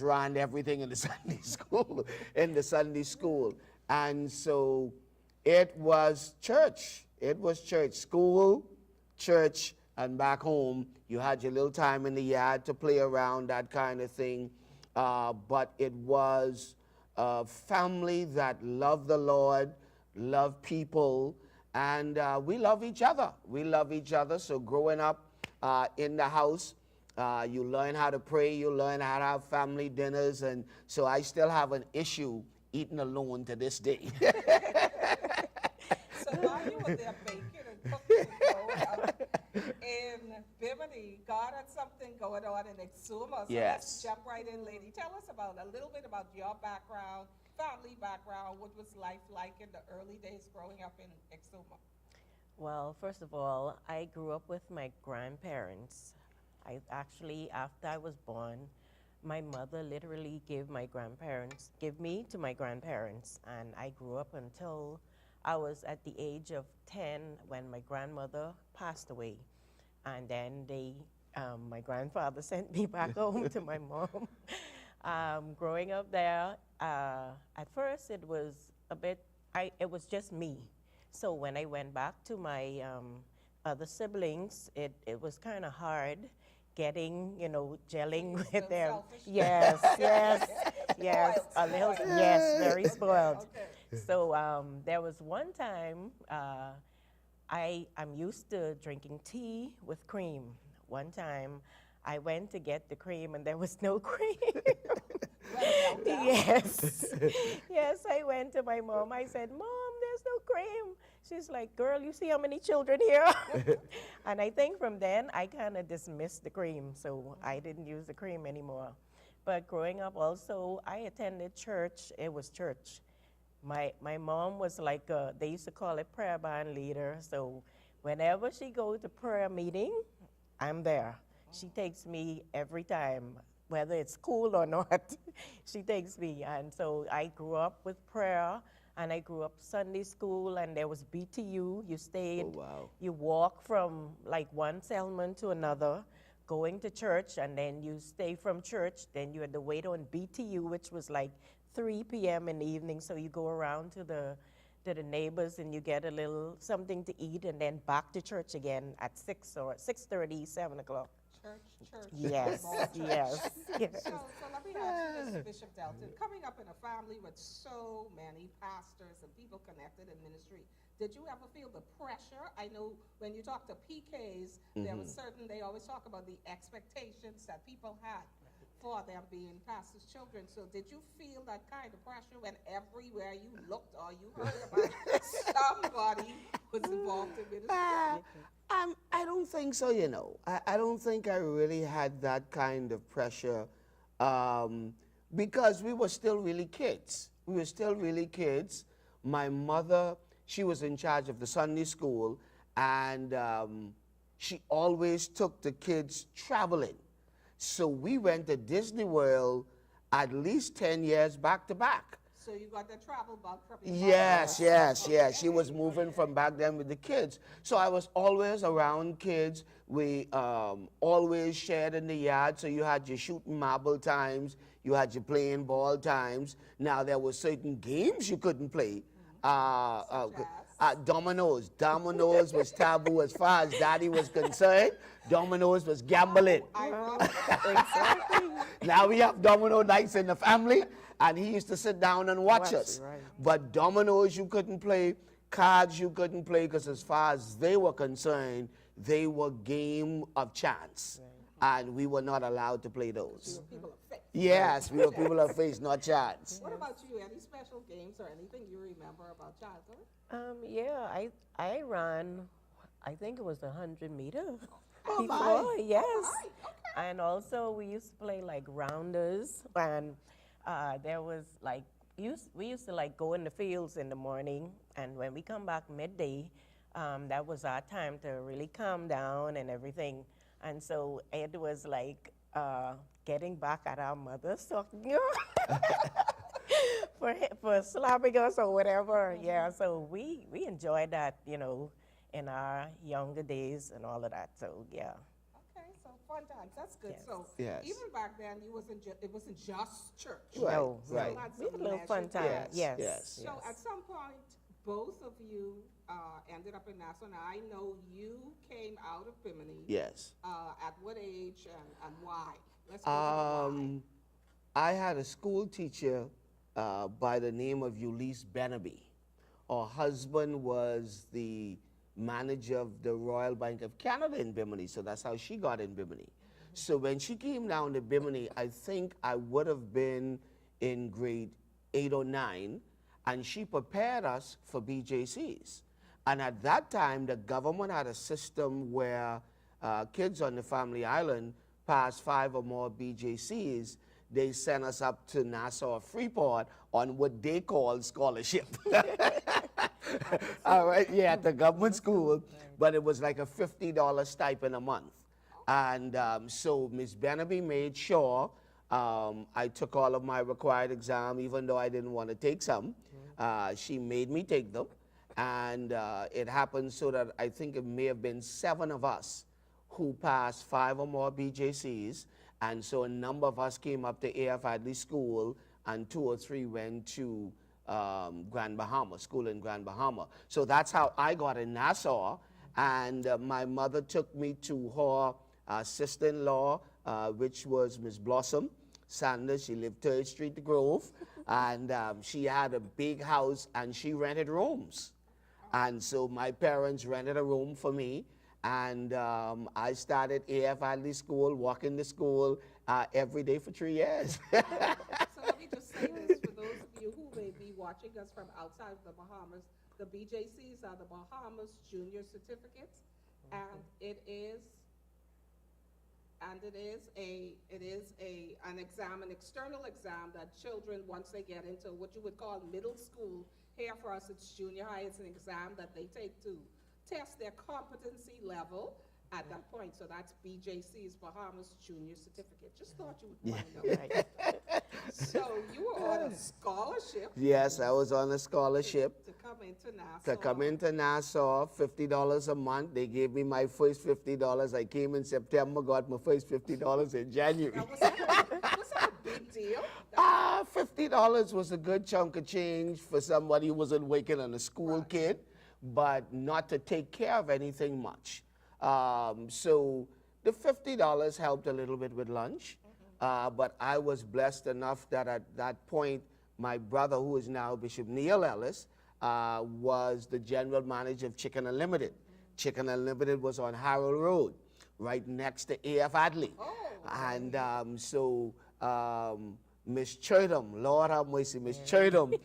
ran everything in the Sunday school, in the Sunday school. And so it was church. It was church. School, church, and back home. You had your little time in the yard to play around, that kind of thing. But it was a family that loved the Lord, loved people, and we love each other. We love each other. So growing up in the house, you learn how to pray, you learn how to have family dinners, and so I still have an issue eating alone to this day. So while you were there baking and cooking and growing up in Bimini, God had something going on in 𝐒𝐔𝐍𝐃𝐀𝐘. So Yes. let's jump right in, lady. Tell us about a little bit about your background, family background. What was life like in the early days growing up in 𝐒𝐶𝐍𝐃? Well, first of all, I grew up with my grandparents. I actually, after I was born, my mother literally gave me to my grandparents, and I grew up until I was at the age of 10 when my grandmother passed away. And then my grandfather sent me back home to my mom. Growing up there, at first it was it was just me. So when I went back to my other siblings, it was kind of hard getting, gelling with them. Selfish. Yes, yes, yes, a little, yes, very spoiled. Okay. So there was one time I'm used to drinking tea with cream. One time I went to get the cream and there was no cream. Yes, yes, I went to my mom. I said, "Mom, there's no cream." She's like, "Girl, you see how many children here?" And I think from then I kind of dismissed the cream, so I didn't use the cream anymore. But growing up also, I attended church. It was church. My mom was like, they used to call it prayer band leader. So whenever she goes to prayer meeting, I'm there. She takes me every time, whether it's cool or not. She takes me. And so I grew up with prayer, and I grew up Sunday school, and there was BTU. You stayed, Oh, wow. you walk from like one settlement to another, going to church, and then you stay from church. Then you had to wait on BTU, which was like 3 p.m. in the evening. So you go around to the neighbors and you get a little something to eat, and then back to church again at 6 or 6:30, 7 o'clock. Church. Yes, More church. yes, yes. So let me ask you this, Bishop Delton. Coming up in a family with so many pastors and people connected in ministry, did you ever feel the pressure? I know when you talk to PKs, there was they always talk about the expectations that people had for them being pastors' children. So did you feel that kind of pressure when everywhere you looked or you heard about somebody was involved in ministry? I don't think so, I don't think I really had that kind of pressure because we were still really kids. We were still really kids. My mother, she was in charge of the Sunday school, and she always took the kids traveling. So we went to Disney World at least 10 years back to back. So you got the travel bug from your mother? Yes, yes, yes. She was moving from back then with the kids. So I was always around kids. We always shared in the yard. So you had your shooting marble times. You had your playing ball times. Now, there were certain games you couldn't play. Dominoes. Dominoes was taboo as far as Daddy was concerned. Dominoes was gambling. Exactly. Now we have domino nights in the family, and he used to sit down and watch us. Right. But dominoes you couldn't play, cards you couldn't play, because as far as they were concerned, they were game of chance. Right. And we were not allowed to play those. You were people of faith. Yes, we were people of faith, not chance. What about you? Any special games or anything you remember about childhood? Yeah, I ran, I think it was 100-meter. Oh, Before, my. yes. Okay. And also we used to play like rounders, and there was like, we used to like go in the fields in the morning, and when we come back midday, that was our time to really calm down and everything. And so it was like getting back at our mothers, so, for slapping us or whatever. Yeah, so we enjoyed that, in our younger days and all of that. So yeah. Okay, so for fun times. That's good. Yes. So Yes. even back then, it wasn't just church. Right, No, right. no. Had We had some a little fun leisure time. time. Yes, Yes. yes. So at some point, both of you ended up in Nassau. Now I know you came out of Bimini. Yes. At what age and why? Let's go to the why. I had a school teacher by the name of Ulysses Benaby. Her husband was the manager of the Royal Bank of Canada in Bimini, so that's how she got in Bimini. So when she came down to Bimini, I think I would have been in grade 8 or 9, and she prepared us for BJCs. And at that time, the government had a system where kids on the Family Island passed 5 or more BJCs. They sent us up to Nassau or Freeport on what they called scholarship. All right, yeah, at the government school, but it was like a $50 stipend a month. And so Ms. Benaby made sure I took all of my required exam, even though I didn't want to take some. She made me take them. And it happened so that I think it may have been 7 of us who passed 5 or more BJCs. And so a number of us came up to A.F. Adley School, and 2 or 3 went to Grand Bahama, school in Grand Bahama. So that's how I got in Nassau. And my mother took me to her sister-in-law, which was Miss Blossom Sanders. She lived 3rd Street, the Grove. And she had a big house, and she rented rooms. And so my parents rented a room for me. And I started A.F. Adley School, walking to school every day for 3 years. So let me just say this for those of you who may be watching us from outside of the Bahamas. The BJCs are the Bahamas Junior Certificates, and it is an exam, an external exam that children, once they get into what you would call middle school, here for us it's junior high, it's an exam that they take to test their competency level at that point. So that's BJC's Bahamas Junior Certificate. Just thought you would want to know. Right. So you were on a scholarship. Yes, I was on a scholarship. To come into Nassau. To come into Nassau, $50 a month. They gave me my first $50. I came in September, got my first $50 in January. Now, was that a big deal? $50 was a good chunk of change for somebody who wasn't working on a school kid, but not to take care of anything much. So the $50 helped a little bit with lunch, but I was blessed enough that at that point, my brother, who is now Bishop Neil Ellis, was the general manager of Chicken Unlimited. Chicken Unlimited was on Harold Road, right next to A.F. Adley. And so Miss Churdom, Lord have mercy, Miss Churdom,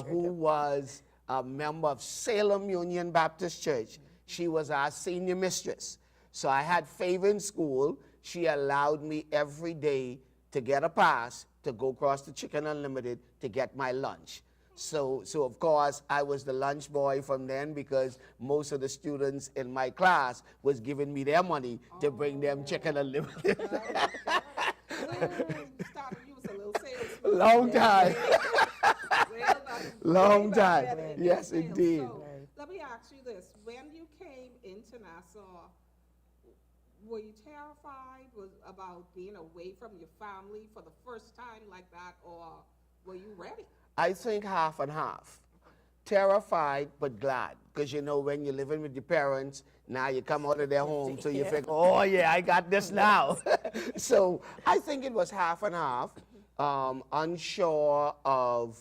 who was a member of Salem Union Baptist Church, she was our senior mistress. So I had favor in school. She allowed me every day to get a pass to go across to Chicken Unlimited to get my lunch. So of course, I was the lunch boy from then, because most of the students in my class was giving me their money to bring them Chicken Unlimited. You was a little salesman. Long time. Long Way back time. then. Yes, So, indeed. let me ask you this. When you came into Nassau, were you terrified about being away from your family for the first time like that, or were you ready? I think half and half. Terrified, but glad. Because you know, when you're living with your parents, now you come out of their home, so you think, oh yeah, I got this now. So I think it was half and half. Unsure of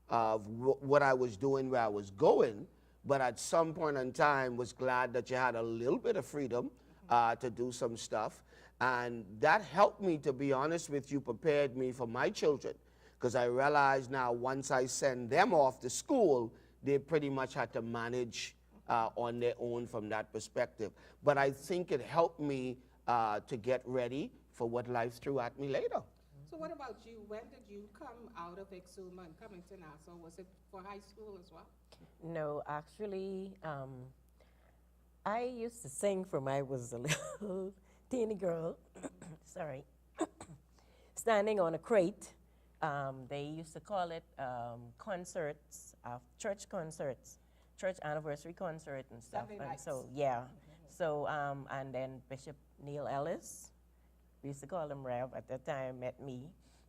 what I was doing, where I was going, but at some point in time was glad that you had a little bit of freedom to do some stuff. And that helped me, to be honest with you, prepared me for my children. Because I realized now, once I send them off to school, they pretty much had to manage on their own from that perspective. But I think it helped me to get ready for what life threw at me later. So what about you? When did you come out of 𝐒𝐔𝐍𝐃𝐀 and coming to Nassau? Was it for high school as well? No, actually, I used to sing from I was a little teeny girl. Sorry. Standing on a crate. They used to call it concerts, church concerts, church anniversary concert and stuff. Sunday and nights. so, yeah. So, and then Bishop Neil Ellis we used to call him Rev at that time, met me.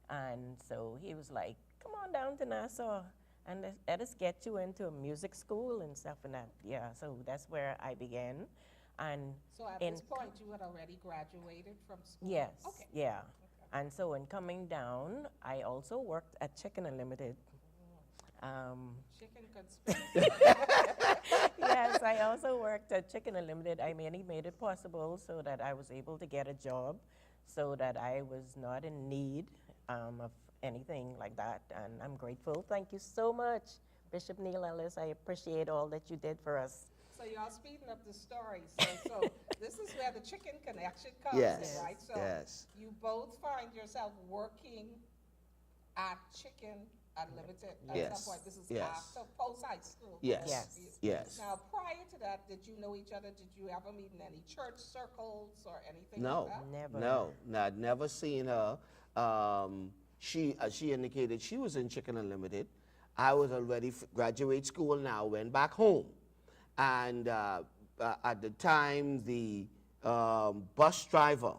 And so he was like, come on down to Nassau and let us get you into a music school and stuff and that. Yeah, so that's where I began. And So at in this point, you had already graduated from school? yes, Okay. yeah. And so in coming down, I also worked at Chicken Unlimited. Chicken conspiracy. Yes, I also worked at Chicken Unlimited. I mainly made it possible so that I was able to get a job, so that I was not in need of anything like that. And I'm grateful. Thank you so much, Bishop Neil Ellis. I appreciate all that you did for us. So y'all speeding up the story. So this is where the chicken connection comes Yes, in, right? So yes. you both find yourself working at Chicken Unlimited at Yes, some point. This is yes. after post-high school. Yes, Yes. yes. Now, prior to that, did you know each other? Did you ever meet in any church circles or anything No, like that? Never. no, I'd never seen her. She indicated she was in Chicken Unlimited. I was already graduate school now, went back home. And at the time, the bus driver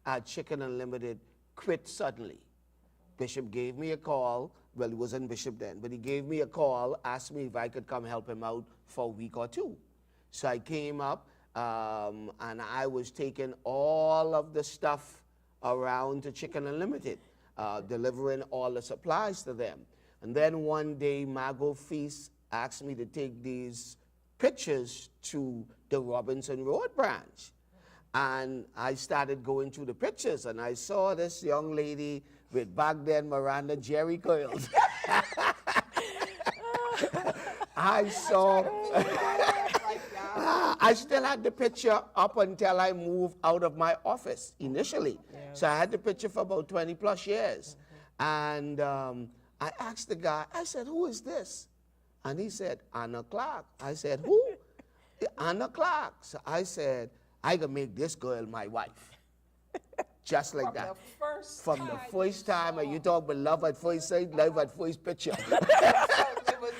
at Chicken Unlimited quit suddenly. Bishop gave me a call. Well, he wasn't Bishop then, but he gave me a call, asked me if I could come help him out for a week or two. So I came up, and I was taking all of the stuff around to Chicken Unlimited, delivering all the supplies to them. And then one day, Margot Feast asked me to take these pictures to the Robinson Road branch. And I started going through the pictures, and I saw this young lady with back then Miranda Jerry curls. I saw, I still had the picture up until I moved out of my office initially. So I had the picture for about 20 plus years. And I asked the guy, I said, who is this? And he said, Anna Clark. I said, who? Anna Clark. So I said, I can make this girl my wife. Just like that. From the first time, and you talk about love at first sight, love at first picture.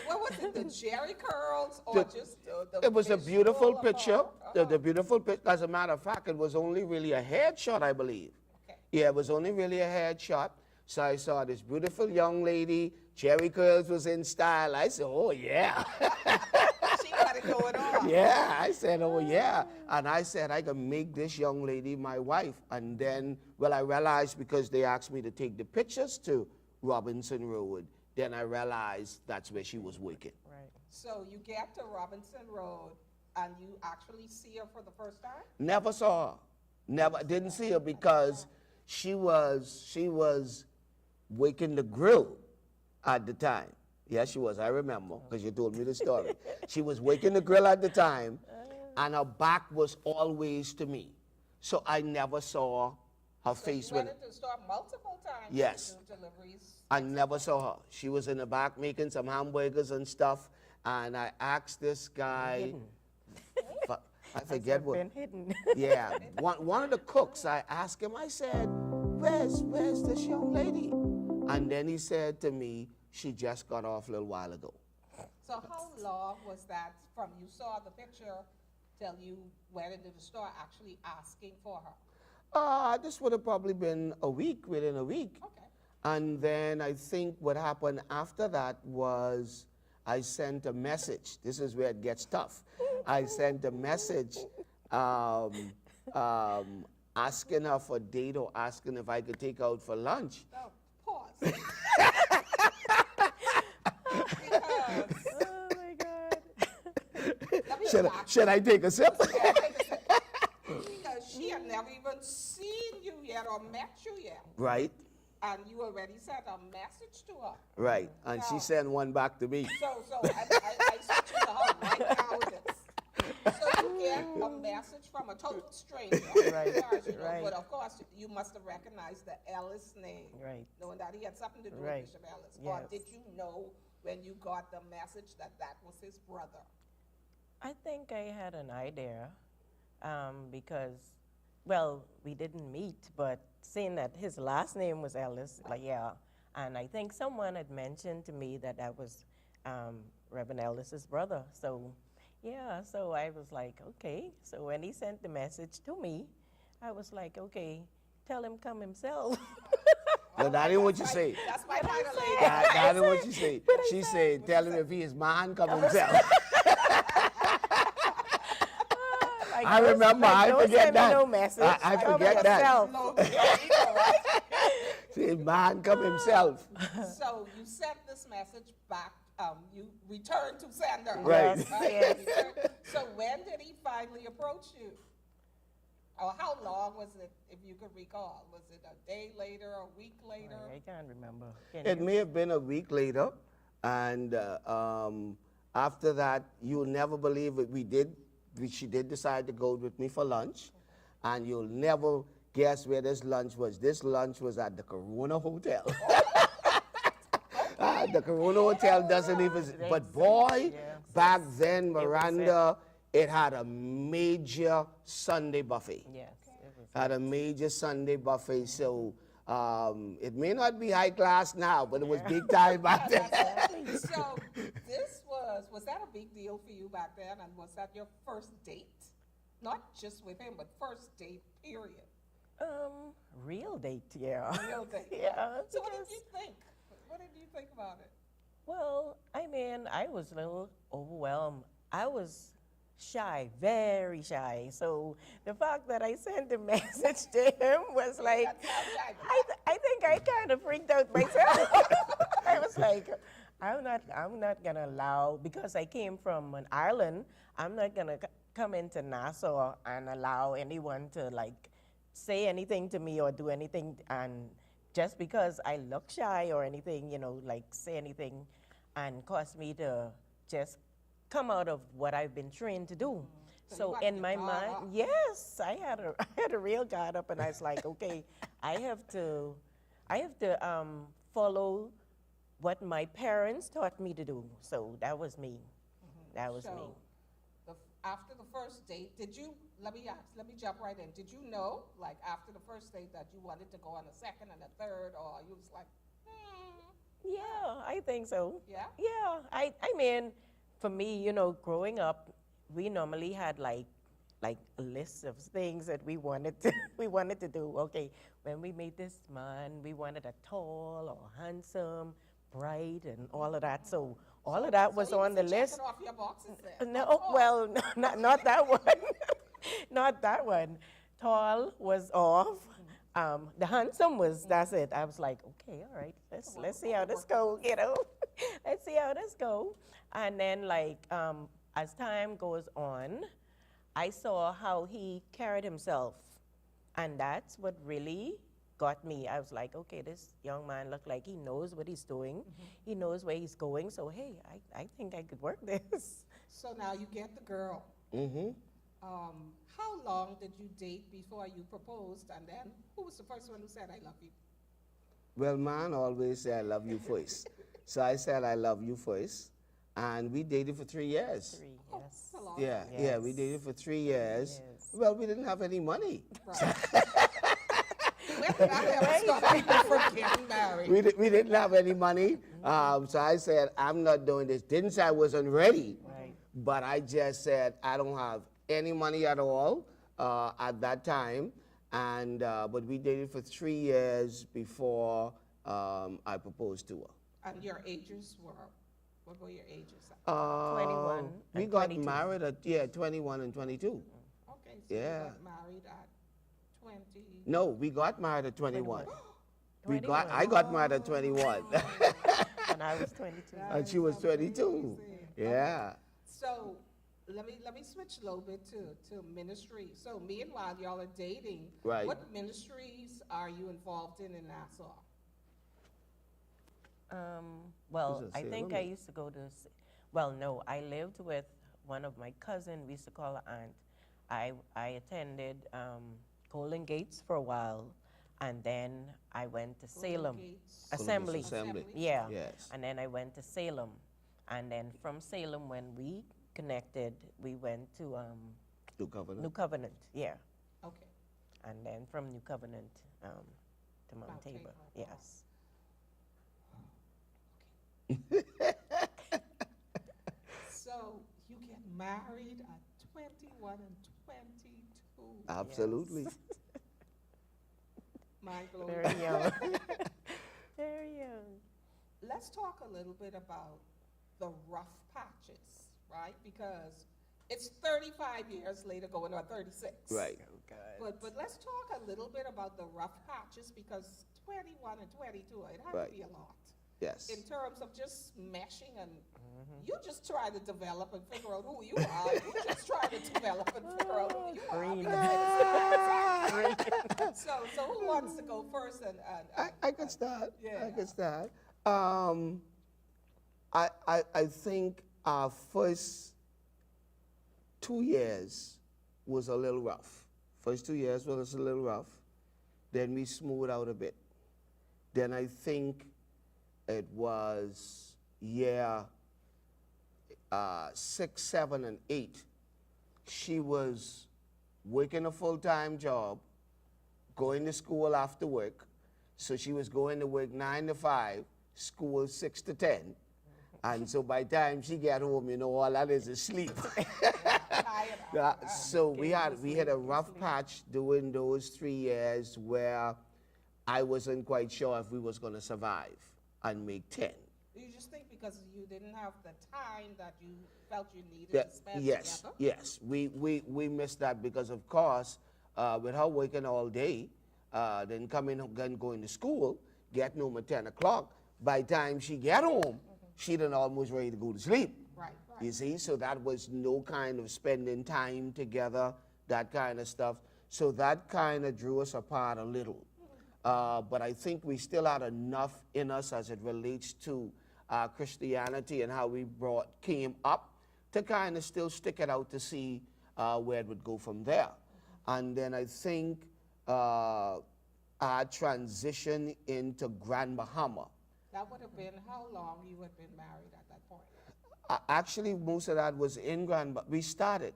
What was it, the Jerry curls or just the It was a beautiful visual picture. about- The beautiful picture. As a matter of fact, it was only really a headshot, I believe. Okay. Yeah, it was only really a headshot. So I saw this beautiful young lady. Jerry curls was in style. I said, oh, yeah. She got it going on. Yeah, I said, oh, yeah. And I said, I can make this young lady my wife. And then, well, I realized because they asked me to take the pictures to Robinson Road, then I realized that's where she was working. Right. So you get to Robinson Road and you actually see her for the first time? Never saw her. Never, didn't see her because she was working the grill at the time. Yes, she was, I remember, because you told me the story. She was working the grill at the time, and her back was always to me. So I never saw her face You when went into the store multiple times Yes. to do deliveries. I never saw her. She was in the back making some hamburgers and stuff, and I asked this guy, Hidden. I forget what. Been hidden. Yeah, one of the cooks, I asked him, I said, where's this young lady? And then he said to me, she just got off a little while ago. So how long was that from you saw the picture till you went into the store actually asking for her? This would have probably been a week, within a week. Okay. And then I think what happened after that was I sent a message. This is where it gets tough. I sent a message asking her for a date or asking if I could take her out for lunch. No, pause. Because, Oh my God. let me Should, back should I take a sip? because she had never even seen you yet or met you yet. Right, And you already sent a message to her. right. And she No. sent one back to me. So I switched you to her right now with this. So you get a message from a total stranger. Right, as far as you know, right. But of course, you must have recognized the Ellis name. Right. Knowing that he had something to do Right. with Bishop Ellis. Or Yes. did you know when you got the message that that was his brother? I think I had an idea because, well, we didn't meet, but seeing that his last name was Ellis, like, yeah. And I think someone had mentioned to me that that was Reverend Ellis's brother. So, yeah, so I was like, okay. So when he sent the message to me, I was like, okay, tell him come himself. No, that ain't what you say. That's my kind of lady. That ain't what you say. She said, tell him if he is man, come himself. Like, I remember, I don't forget send me that. no message. I Come forget that. yourself. Say, man, come himself. So you sent this message back. You returned to sender. Right. Yes. So when did he finally approach you? Or how long was it, if you could recall? Was it a day later, a week later? I can't remember. Can It you? may have been a week later, and after that, you'll never believe it. She did decide to go with me for lunch, and you'll never guess where this lunch was. This lunch was at the Corona Hotel. The Corona Hotel doesn't even, but boy, back then, Miranda, it had a major Sunday buffet. Yes. It was. Had a major Sunday buffet, so it may not be high class now, but it was big time back then. So this was that a big deal for you back then? And was that your first date? Not just with him, but first date, period. Real date, yeah. Real date. Yeah. So what did because- you think? What did you think about it? Well, I mean, I was a little overwhelmed. I was shy, very shy. So the fact that I sent a message to him was like, I think I kind of freaked out myself. I was like, I'm not gonna allow, because I came from an Ireland, I'm not gonna come into Nassau and allow anyone to like say anything to me or do anything, and just because I look shy or anything, you know, like say anything and cause me to just come out of what I've been trained to do. So you had in your my guard mind, up. yes, I had a real guard up, and I was like, okay, I have to follow what my parents taught me to do. So that was me. That was me. So, after the first date, let me jump right in. Did you know, like after the first date, that you wanted to go on a second and a third, or you was like, Yeah, I think so. Yeah? Yeah, I mean, for me, you know, growing up, we normally had like lists of things that we wanted to do. Okay, when we meet this man, we wanted a tall or handsome, bright, and all of that. So all of that was you on the wasn't list. checking off your boxes there? No, well, not that one. Not that one. Tall was off. The handsome was, that's it. I was like, okay, all right, let's see how this go, you know. Let's see how this go. And then like, as time goes on, I saw how he carried himself. And that's what really got me. I was like, okay, this young man looked like he knows what he's doing. He knows where he's going. So, hey, I think I could work this. So now you get the girl. Mm-hmm. How long did you date before you proposed? And then who was the first one who said, I love you? Well, man always say, I love you first. So I said, I love you first. And we dated for 3 years. 3, Oh, yes. that's a long Yeah, time. yeah, we dated for 3 years. Yes. Well, we didn't have any money. Right. When did I ever stop you from getting married? We didn't have any money. So I said, I'm not doing this. Didn't say I wasn't ready, Right. but I just said, I don't have any money at all at that time. And but we dated for 3 years before I proposed to her. And your ages were, what were your ages? 21 We and got 22. married at 21 and 22. Okay, so you Yeah. got married at 20. No, we got married at 21. 21. I got married at 21. And I was 22. And she was 22. Amazing. Yeah. So let me switch a little bit to ministry. So meanwhile, y'all are dating. Right. What ministries are you involved in Nassau? Well, Who's that I say think I woman? used to go to, well, no, I lived with one of my cousins, we used to call her aunt. I attended Golden Gates for a while, and then I went to Salem Gates. Assembly. Assembly. Yeah. Yes. And then I went to Salem. And then from Salem, when we connected, we went to New Covenant. New Covenant, yeah. Okay. And then from New Covenant to Mount Tabor, Tabor. yes. So you get married at 21 and 22. Absolutely. Mind blowing. Very young. Very young. Let's talk a little bit about the rough patches, right? Because it's 35 years later, going on 36. Right. Oh, God. But let's talk a little bit about the rough patches, because 21 and 22, it had Right. to be a lot. Yes. In terms of just meshing, and you just try to develop and figure out who you are. You just try to develop and figure out who you are. Green. because so who wants to go first? I could start. Yeah. I could start. I think our first 2 years was a little rough. First 2 years was a little rough. Then we smoothed out a bit. Then I think it was year 6, 7, and 8. She was working a full-time job, going to school after work. So she was going to work 9 to 5, school 6 to 10. And so by the time she get home, you know, all that is sleep. So we had a rough patch during those 3 years where I wasn't quite sure if we was going to survive and make 10. You just think because you didn't have the time that you felt you needed Yeah, to spend yes, together? yes. We missed that because, of course, with her working all day, then coming and going to school, getting home at 10 o'clock, by the time she get home, she done almost ready to go to sleep. Right, You see, so that was no kind of spending time together, that kind of stuff. So that kind of drew us apart a little. But I think we still had enough in us as it relates to Christianity and how we came up to kind of still stick it out to see where it would go from there. And then I think our transition into Grand Bahama. That would have been how long you had been married at that point? Actually, most of that was in we started,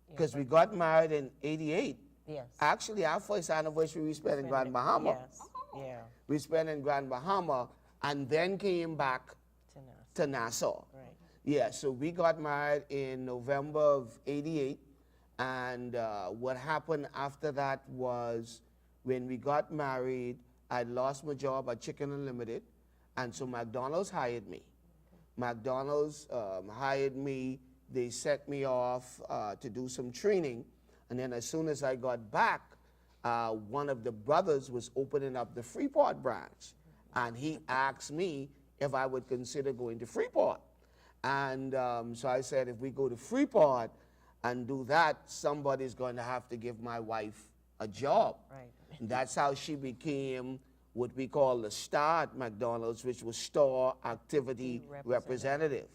because we got married in 88. Yes. Actually, our first anniversary we spent in Grand Bahama. Yes. Yeah. We spent in Grand Bahama and then came back To Nassau. to Nassau. Right. Yeah, so we got married in November of 88. And what happened after that was when we got married, I lost my job at Chicken Unlimited. And so McDonald's hired me. McDonald's hired me. They set me off to do some training. And then as soon as I got back, one of the brothers was opening up the Freeport branch. And he asked me if I would consider going to Freeport. And so I said, if we go to Freeport and do that, somebody's going to have to give my wife a job. Right. And that's how she became what we call the STAR at McDonald's, which was Store Activity Representative.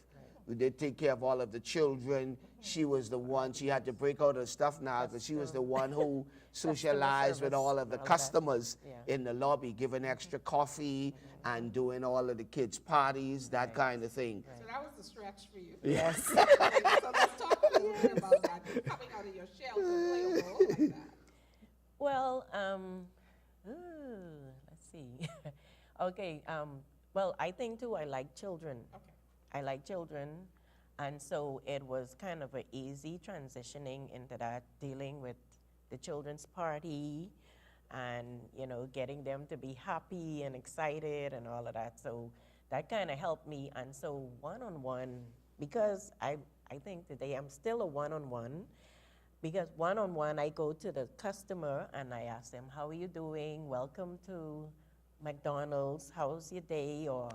We did take care of all of the children. She was the one, she had to break out her stuff now because she was the one who socialized with all of the customers in the lobby, giving extra coffee and doing all of the kids' parties, that kind of thing. So that was the stretch for you. Yes. So let's talk a little bit about that, coming out of your shell to play a role like that. Well, let's see. Okay. Well, I think too, I like children. Okay. I like children, and so it was kind of an easy transitioning into that, dealing with the children's party, and getting them to be happy and excited and all of that. So that kind of helped me. And so one-on-one, because I think today I'm still a one-on-one, because one-on-one I go to the customer and I ask them, how are you doing? Welcome to McDonald's. How's your day? Or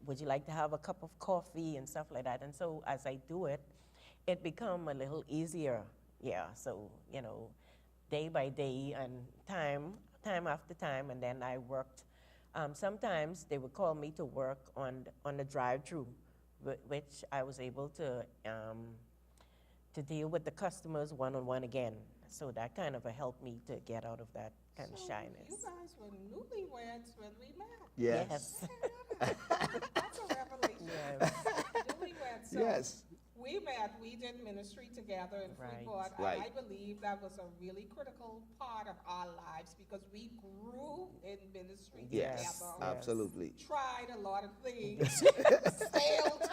would you like to have a cup of coffee and stuff like that? And so as I do it, it become a little easier. Yeah, so, day by day and time after time, and then I worked. Sometimes they would call me to work on the drive-through, which I was able to deal with the customers one-on-one again. So that kind of helped me to get out of that kind of shyness. You guys were newlyweds when we met. Yes. That's a revelation. Yes. Newlyweds. So Yes. we met, we did ministry together in Right. Freeport, Right. and I believe that was a really critical part of our lives because we grew in ministry Yes, together. absolutely. Tried a lot of things, failed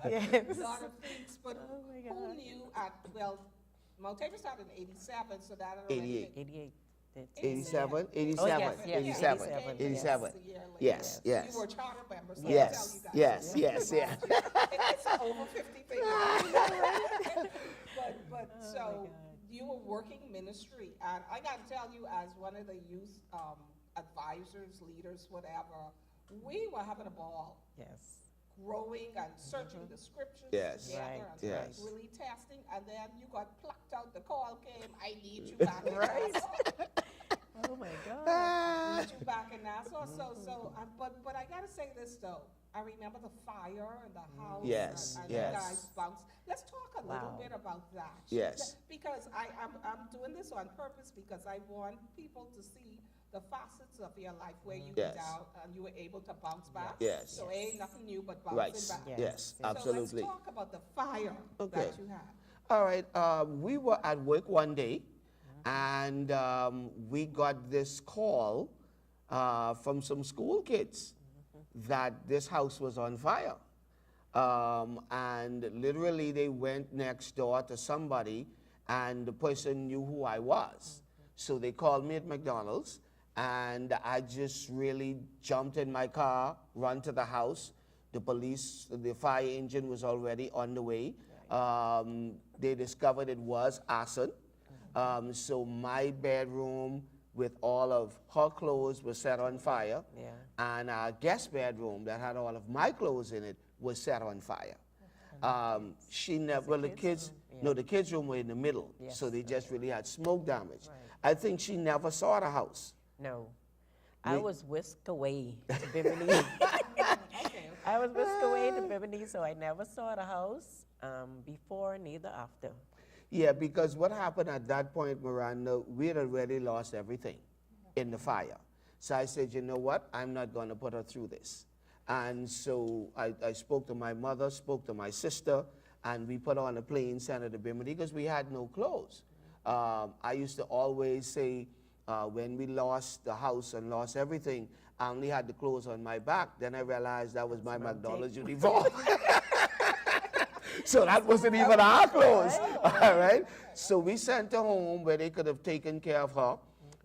a Yes. lot of things, but Oh my who God. knew Mount Tabor started in 87, so that already 88. 88. 87, 87, Oh, yes, yes, 87, 87, 87. A year later. Yes, yes. You were a charter member, so Yes, I tell you guys. yes, yes, yes. It's an over 50 thing. But so you were working ministry, and I got to tell you, as one of the youth advisors, leaders, whatever, we were having a ball. Yes. Growing and searching the scriptures Yes. together Right, and yes. really testing, and then you got plucked out. The call came, I need you back in Nassau. Oh my God. I need you back in Nassau. But I gotta say this though. I remember the fire in the house. Yes, and yes. you guys bounced. Let's talk a little Wow. bit about that. Yes. Because I'm doing this on purpose because I want people to see the facets of your life where you Yes. were down and you were able to bounce back. Yes. So ain't nothing new but Right, bouncing back. Yes. yes, So absolutely. So let's talk about the fire Okay. that you had. All right, we were at work one day, and we got this call from some school kids that this house was on fire. And literally they went next door to somebody, and the person knew who I was. So they called me at McDonald's, and I just really jumped in my car, run to the house. The police, the fire engine was already on the way. They discovered it was arson. So my bedroom with all of her clothes was set on fire. Yeah. And our guest bedroom that had all of my clothes in it was set on fire. She never, well, the kids, room? no, the kids' room were in the middle. Yes, So they just really had smoke damage. Right. I think she never saw the house. No. I We- was whisked away to Bimini. Okay. I was whisked away to Bimini, so I never saw the house before, neither after. Yeah, because what happened at that point, Miranda, we had already lost everything in the fire. So I said, you know what? I'm not going to put her through this. And so I spoke to my mother, spoke to my sister, and we put on a plane, sent her to Bimini because we had no clothes. I used to always say, when we lost the house and lost everything, I only had the clothes on my back. Then I realized that was my McDonald's uniform. So that wasn't even our clothes. All right. So we sent her home where they could have taken care of her.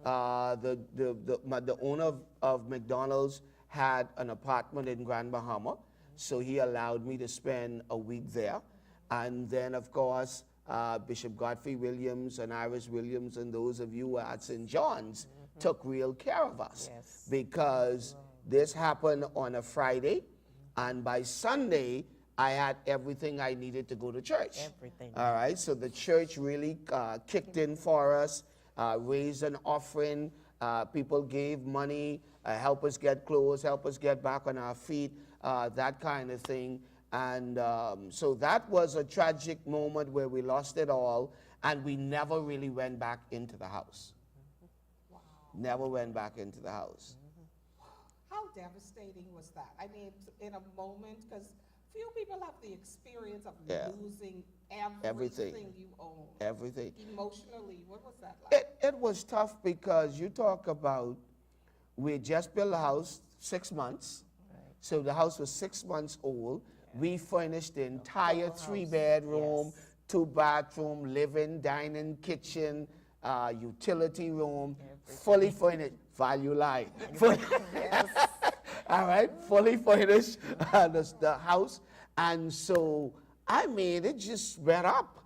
The owner of McDonald's had an apartment in Grand Bahama, so he allowed me to spend a week there. And then, of course, Bishop Godfrey Williams and Iris Williams and those of you at St. John's took real care of us. Yes. Because this happened on a Friday, and by Sunday, I had everything I needed to go to church. Everything. All right, so the church really kicked in for us, raised an offering. People gave money, help us get clothes, help us get back on our feet, that kind of thing. And so that was a tragic moment where we lost it all, and we never really went back into the house. Wow. Never went back into the house. How devastating was that? I mean, in a moment, because few people have the experience of Yeah. losing Everything. everything you own. Everything. Emotionally, what was that like? It was tough because you talk about, we just built a house 6 months. So the house was 6 months old. We furnished the entire house. 3-bedroom, Yes. 2-bathroom, living, dining, kitchen, utility room, fully furnished. Value line. All right, fully furnished, the house. And so, I mean, it just went up.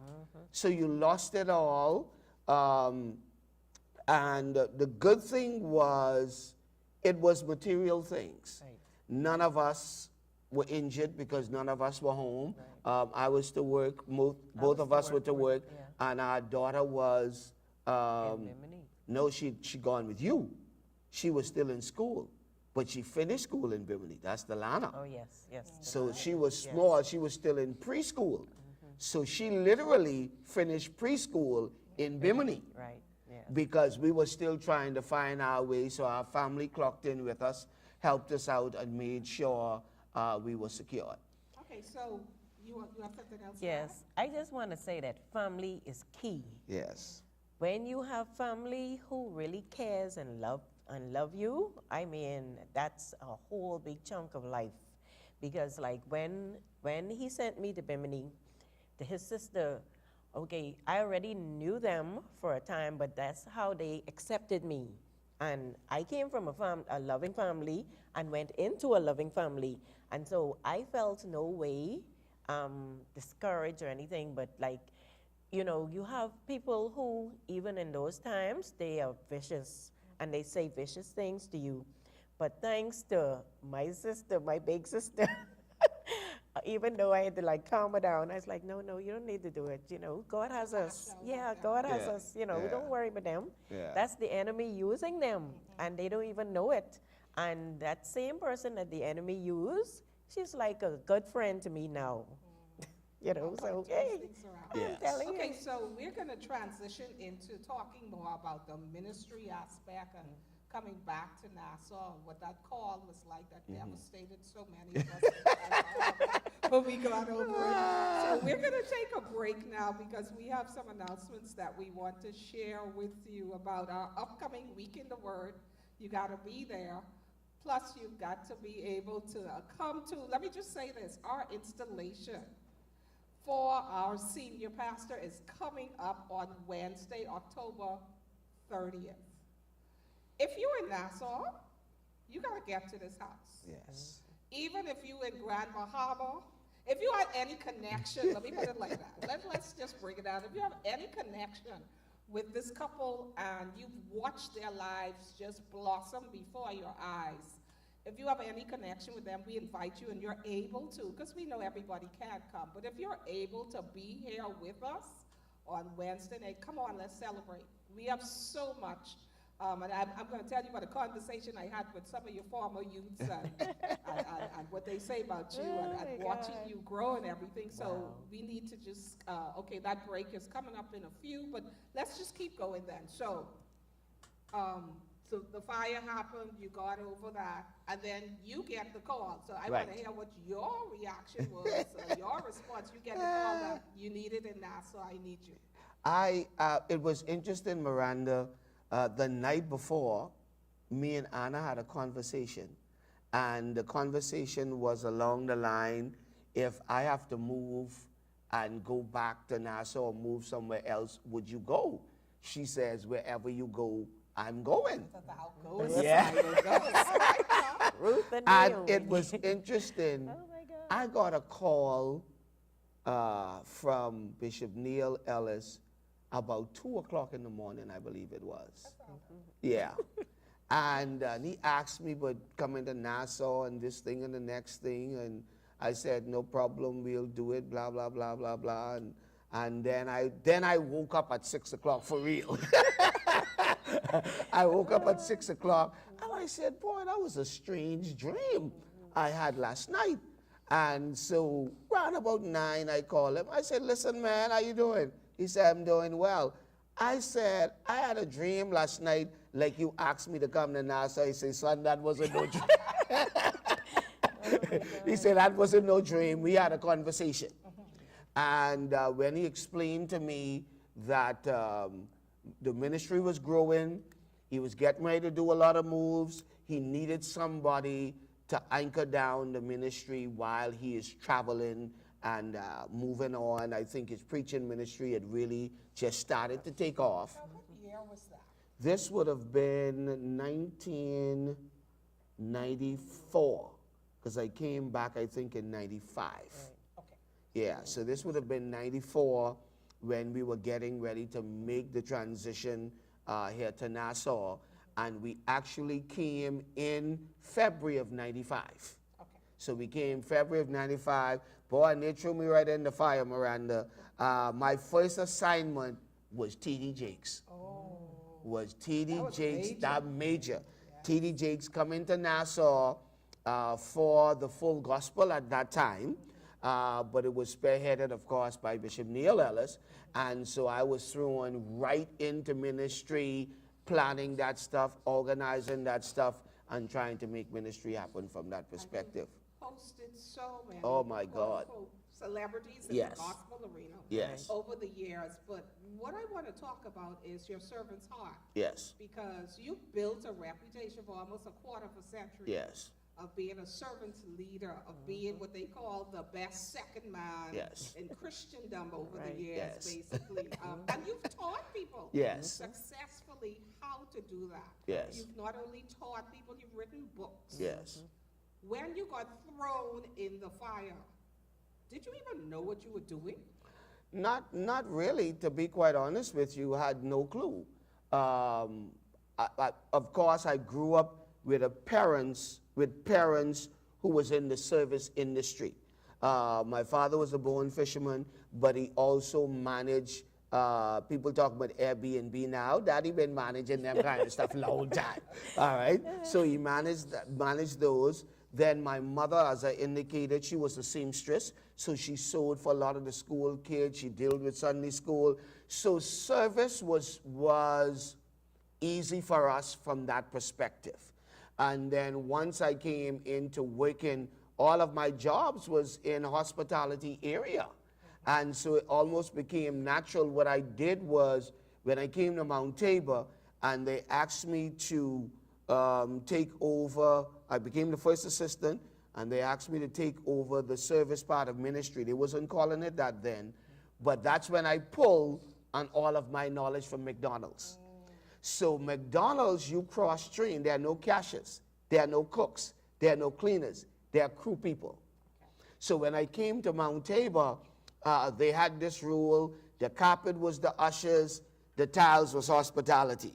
So you lost it all. And the good thing was, it was material things. Right. None of us were injured because none of us were home. I was to work, both of us were to work, yeah. and our daughter was, Bimini. no, she gone with you. She was still in school, but she finished school in Bimini. That's Delana. Oh, yes, yes. So she was small. She was still in preschool. So she literally finished preschool in Bimini Right, yeah. because we were still trying to find our way. So our family clocked in with us, helped us out, and made sure we were secured. Okay, so you have something else? to Yes, I just want to say that family is key. Yes. When you have family who really cares and love you, I mean, that's a whole big chunk of life. Because like when he sent me to Bimini, his sister okay, I already knew them for a time, but that's how they accepted me. And I came from a loving family and went into a loving family. And so I felt no way discouraged or anything, but like, you know, you have people who, even in those times, they are vicious and they say vicious things to you. But thanks to my sister, my big sister, even though I had to like calm her down, I was like, no, no, you don't need to do it. You know, God has us. Yeah, God has Yeah, us. You know, yeah. don't worry about them. Yeah. That's the enemy using them, and they don't even know it. And that same person that the enemy used, she's like a good friend to me now. You know, so hey, I'm Yes. telling Okay, you. so we're going to transition into talking more about the ministry aspect and coming back to Nassau and what that call was like that devastated so many of us when we got over it. So we're going to take a break now because we have some announcements that we want to share with you about our upcoming Week in the Word. You got to be there. Plus, you've got to be able to come to, let me just say this, our installation for our senior pastor is coming up on Wednesday, October 30th. If you're in Nassau, you gotta get to this house. Yes. Even if you're in Grand Bahama, if you have any connection, let me put it like that. Let's just bring it out. If you have any connection with this couple and you've watched their lives just blossom before your eyes, if you have any connection with them, we invite you and you're able to, because we know everybody can't come, but if you're able to be here with us on Wednesday night, come on, let's celebrate. We have so much, and I'm going to tell you about a conversation I had with some of your former youths and what they say about you and watching you grow and everything, so we need to just, okay, that break is coming up in a few, but let's just keep going then. So the fire happened, you got over that, and then you get the call. So I want to hear what your reaction was, your response. You get the call that you need it in Nassau, I need you. It was interesting, Miranda, the night before, me and Anna had a conversation, and the conversation was along the line, if I have to move and go back to Nassau or move somewhere else, would you go? She says, wherever you go, I'm going. Yeah. Ruth and And Naomi. it was interesting. Oh my God. I got a call from Bishop Neil Ellis about 2 o'clock in the morning, I believe it was. Yeah. And he asked me about coming to Nassau and this thing and the next thing. And I said, no problem, we'll do it, blah, blah, blah, blah, blah. And then I woke up at 6 o'clock for real. I woke up at 6 o'clock and I said, boy, that was a strange dream I had last night. And so around about 9, I called him. I said, listen, man, how you doing? He said, I'm doing well. I said, I had a dream last night like you asked me to come to Nassau. He said, son, that wasn't no dream. He said, that wasn't no dream. We had a conversation. And when he explained to me that the ministry was growing, he was getting ready to do a lot of moves, he needed somebody to anchor down the ministry while he is traveling and moving on. I think his preaching ministry had really just started to take off. Now, what year was that? This would have been 1994, because I came back, I think, in 95. Okay. Yeah, so this would have been 94 when we were getting ready to make the transition here to Nassau. And we actually came in February of 95. Okay. So we came February of 95. Boy, and they threw me right in the fire, Miranda. My first assignment was T.D. Jakes. Oh. Was T.D. was Jakes, major. that major. T.D. Jakes coming to Nassau for the full gospel at that time. But it was spearheaded, of course, by Bishop Neil Ellis. And so I was thrown right into ministry, planning that stuff, organizing that stuff, and trying to make ministry happen from that perspective. Hosted so many Oh, my God. quote-unquote celebrities in Yes. the gospel arena Yes. over the years. But what I want to talk about is your servant's heart. Yes. Because you built a reputation for almost a quarter of a century Yes. of being a servant leader, of being what they call the best second man Yes. in Christendom over Right. the years, Yes. basically. And you've taught people Yes. successfully how to do that. Yes. You've not only taught people, you've written books. Yes. When you got thrown in the fire, did you even know what you were doing? Not really, to be quite honest with you. I had no clue. Of course, I grew up with parents who was in the service industry. My father was a born fisherman, but he also managed. People talk about Airbnb now. Daddy been managing them kind of stuff a long time. All right, so he managed those. Then my mother, as I indicated, she was a seamstress, so she sewed for a lot of the school kids. She dealt with Sunday school. So service was easy for us from that perspective. And then once I came into working, all of my jobs was in hospitality area. And so it almost became natural. What I did was, when I came to Mount Tabor and they asked me to take over, I became the first assistant, and they asked me to take over the service part of ministry. They wasn't calling it that then, but that's when I pulled on all of my knowledge from McDonald's. So McDonald's, you cross-train. There are no cashiers. There are no cooks. There are no cleaners. There are crew people. So when I came to Mount Tabor, they had this rule. The carpet was the ushers. The tiles was hospitality.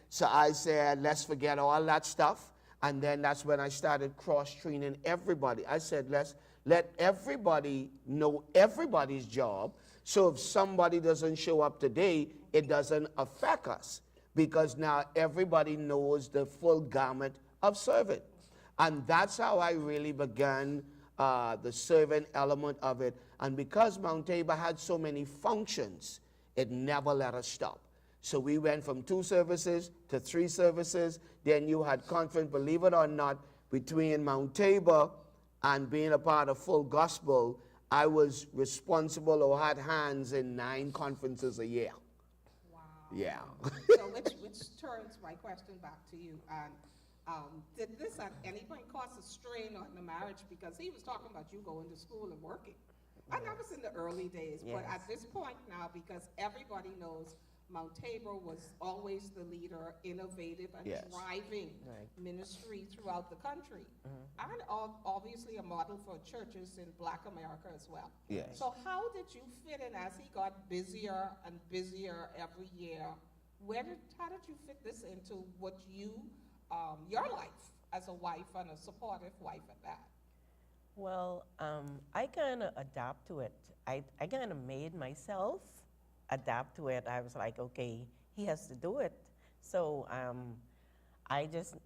So I said, let's forget all that stuff. And then that's when I started cross-training everybody. I said, let everybody know everybody's job. So if somebody doesn't show up today, it doesn't affect us, because now everybody knows the full gamut of serving. And that's how I really began the servant element of it. And because Mount Tabor had so many functions, it never let us stop. So we went from 2 services to 3 services. Then you had conference, believe it or not, between Mount Tabor and being a part of Full Gospel. I was responsible or had hands in 9 conferences a year. Wow. Yeah. So which turns my question back to you. And did this at any point cause a strain on the marriage? Because he was talking about you going to school and working. And that was in the early days. Yes. But at this point now, because everybody knows Mount Tabor was always the leader, innovative, and Yes. driving Right. ministry throughout the country. And obviously a model for churches in Black America as well. Yes. So how did you fit in as he got busier and busier every year? How did you fit this into what your life as a wife and a supportive wife at that? Well, I kind of adapt to it. I kind of made myself adapt to it. I was like, okay, he has to do it. So I just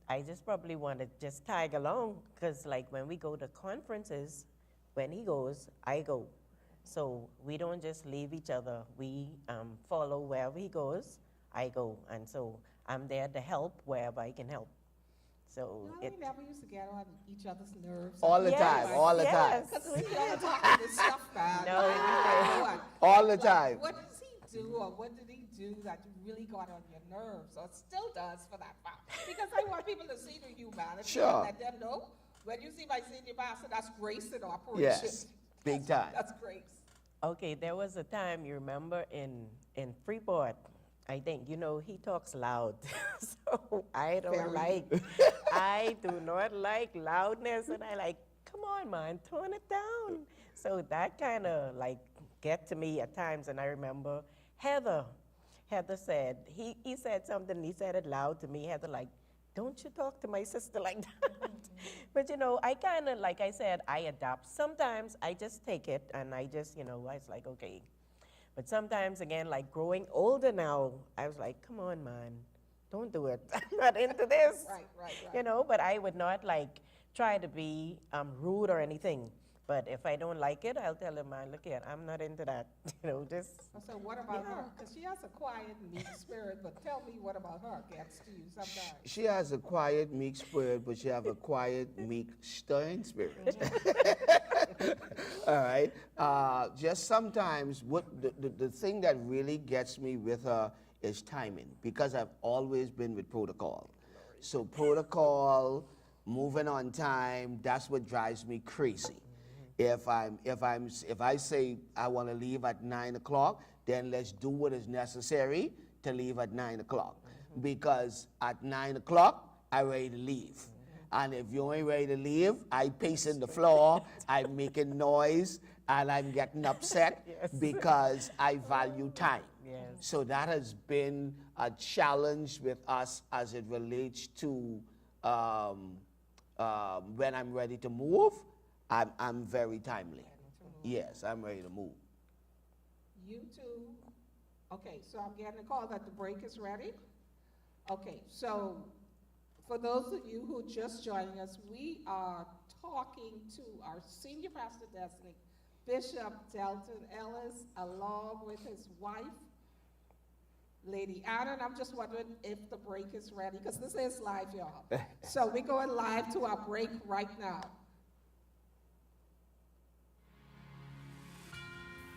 probably want to just tag along, because like when we go to conferences, when he goes, I go. So we don't just leave each other. We follow wherever he goes, I go. And so I'm there to help wherever I can help. So No, we never used to get on each other's nerves. All the Yes, time, all the time. yes. Because we don't talk this stuff, man. No, we What? All the Like, time. What does he do, or what did he do that really got on your nerves, or still does for that fact? Because I want people to see the humanity. Sure. And let them know, when you see my senior pastor, that's grace in operation. Yes, big time. That's grace. Okay, there was a time, you remember, in Freeport, I think, he talks loud. So I Very. I do not like loudness, and I like, come on, man, tone it down. So that kind of like get to me at times, and I remember Heather said, he said something, he said it loud to me, Heather, like, don't you talk to my sister like that. But I kind of, like I said, I adapt. Sometimes I just take it, and I just, I was like, okay. But sometimes, again, like growing older now, I was like, come on, man, don't do it. I'm not into this. Right. But I would not like try to be rude or anything. But if I don't like it, I'll tell him, man, look here, I'm not into that. Just. So what about her? Because she has a quiet, meek spirit, but tell me what about her gets to you sometimes. She has a quiet, meek spirit, but she have a quiet, meek, stern spirit. All right. Just sometimes, the thing that really gets me with her is timing, because I've always been with protocol. So protocol, moving on time, that's what drives me crazy. If I say I want to leave at 9 o'clock, then let's do what is necessary to leave at 9 o'clock. Because at 9 o'clock, I'm ready to leave. And if you ain't ready to leave, I pacing the floor, I'm making noise, and I'm getting upset because I value time. Yes. So that has been a challenge with us as it relates to when I'm ready to move, I'm very timely. Yes, I'm ready to move. You two, okay, so I'm getting a call that the break is ready. Okay, so for those of you who are just joining us, we are talking to our senior pastor designate, Bishop Delton Ellis, along with his wife, Lady Anna, and I'm just wondering if the break is ready, because this is live, y'all. So we're going live to our break right now.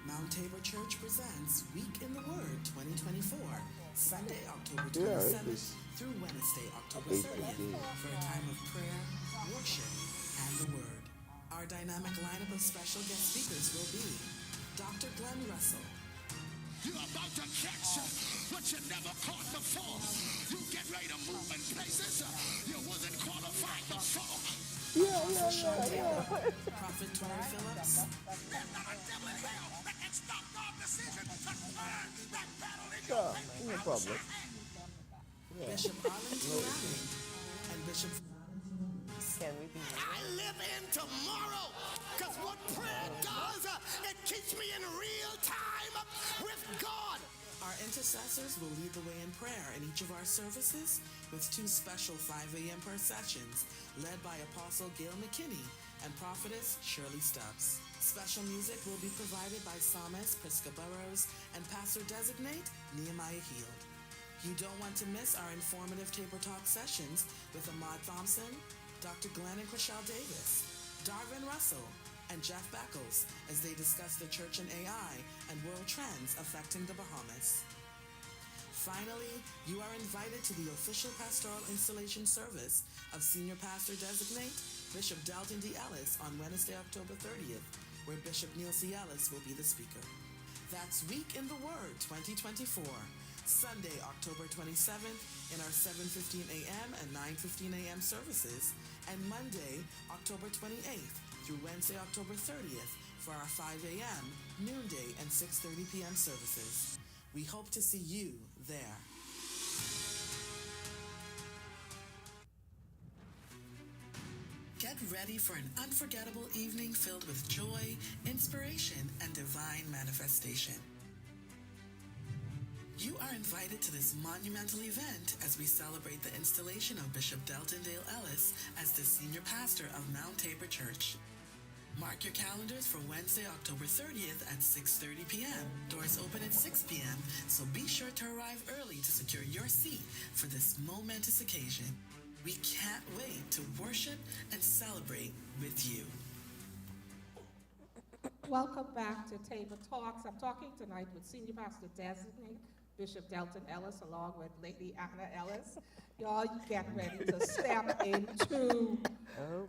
Mount Tabor Church presents Week in the Word 2024, Sunday, October 27th through Wednesday, October 30th, for a time of prayer, worship, and the Word. Our dynamic lineup of special guest speakers will be Dr. Glenn Russell. You're about to catch what you never caught before. You get ready to move in places you wasn't qualified before. Prophet Tori Phillips. There's not a devil in hell that can stop God's decision to turn that battle in your favor. No problem. Bishop Arlington Lanning, and Bishop. Can we be? I live in tomorrow, because what prayer does, it keeps me in real time with God. Our intercessors will lead the way in prayer in each of our services with 2 special 5 a.m. prayer sessions led by Apostle Gail McKinney and Prophetess Shirley Stubbs. Special music will be provided by Psalmist Priska Burrows and Pastor Designate Nehemiah Heald. You don't want to miss our informative Tabor Talk sessions with Ahmad Thompson, Dr. Glenn and Chriselle Davis, Darvin Russell, and Jeff Beckles as they discuss the church and AI and world trends affecting the Bahamas. Finally, you are invited to the official pastoral installation service of Senior Pastor Designate Bishop Delton D. Ellis on Wednesday, October 30th, where Bishop Neil C. Ellis will be the speaker. That's Week in the Word 2024, Sunday, October 27th in our 7:15 a.m. and 9:15 a.m. services, and Monday, October 28th through Wednesday, October 30th for our 5 a.m., noonday, and 6:30 p.m. services. We hope to see you there. Get ready for an unforgettable evening filled with joy, inspiration, and divine manifestation. You are invited to this monumental event as we celebrate the installation of Bishop Delton Dale Ellis as the senior pastor of Mount Tabor Church. Mark your calendars for Wednesday, October 30th at 6:30 p.m. Doors open at 6 p.m., so be sure to arrive early to secure your seat for this momentous occasion. We can't wait to worship and celebrate with you. Welcome back to Tabor Talks. I'm talking tonight with Senior Pastor Designate Bishop Delton Ellis, along with Lady Anna Ellis. Y'all, you get ready to step into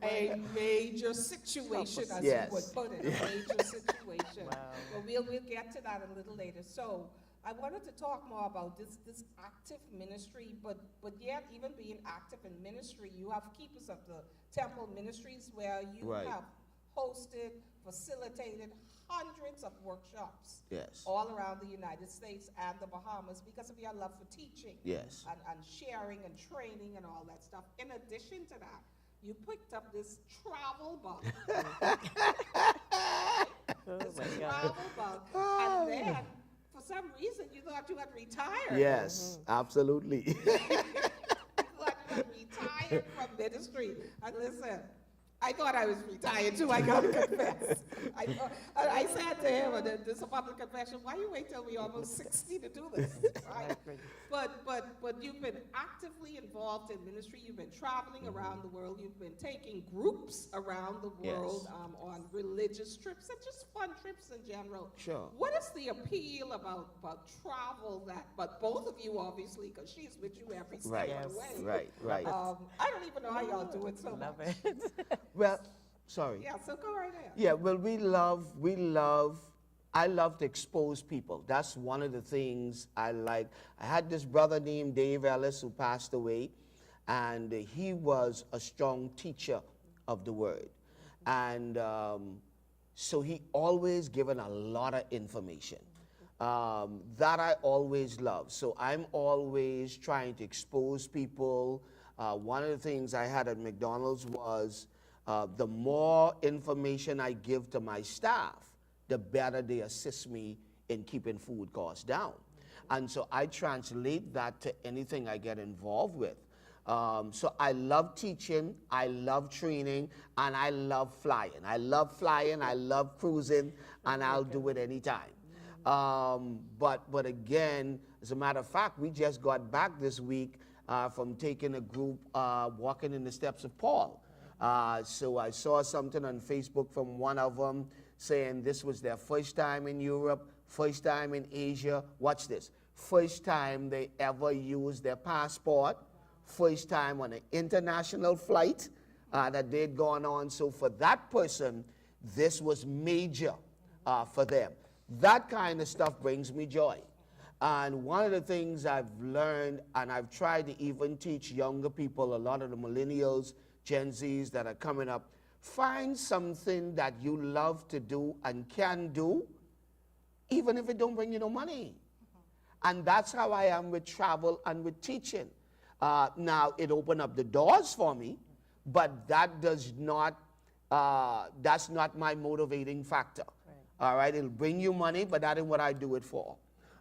a major situation, as you would put it, a major situation. Wow. But we'll get to that a little later. So I wanted to talk more about this active ministry, but yet even being active in ministry, you have Keepers of the Temple Ministries where you have hosted, facilitated hundreds of workshops all around the United States and the Bahamas because of your love for teaching and sharing and training and all that stuff. In addition to that, you picked up this travel bug. Travel bug. And then, for some reason, you thought you had retired. Yes, absolutely. You thought you had retired from ministry. And listen, I thought I was retired too, I gotta confess. I said to him, and this is a public confession, why you wait till we almost 60 to do this, right? But you've been actively involved in ministry, you've been traveling around the world, you've been taking groups around the world on religious trips and just fun trips in general. Sure. What is the appeal about travel but both of you obviously, because she's with you every step of the way. Right. I don't even know how y'all do it so Love much. it. Well, sorry. Yeah, so go right ahead. Yeah, well, I love to expose people. That's one of the things I like. I had this brother named Dave Ellis who passed away, and he was a strong teacher of the word. And so he always given a lot of information that I always love. So I'm always trying to expose people. One of the things I had at McDonald's was the more information I give to my staff, the better they assist me in keeping food costs down. And so I translate that to anything I get involved with. So I love teaching, I love training, and I love flying. I love cruising, and I'll do it anytime. But again, as a matter of fact, we just got back this week from taking a group walking in the steps of Paul. So I saw something on Facebook from one of them saying this was their first time in Europe, first time in Asia. Watch this. First time they ever used their passport, first time on an international flight that they'd gone on. So for that person, this was major for them. That kind of stuff brings me joy. And one of the things I've learned, and I've tried to even teach younger people, a lot of the millennials, Gen Zs that are coming up, find something that you love to do and can do, even if it don't bring you no money. And that's how I am with travel and with teaching. Now, it opened up the doors for me, but that does not, that's not my motivating factor. Right. All right, it'll bring you money, but that ain't what I do it for.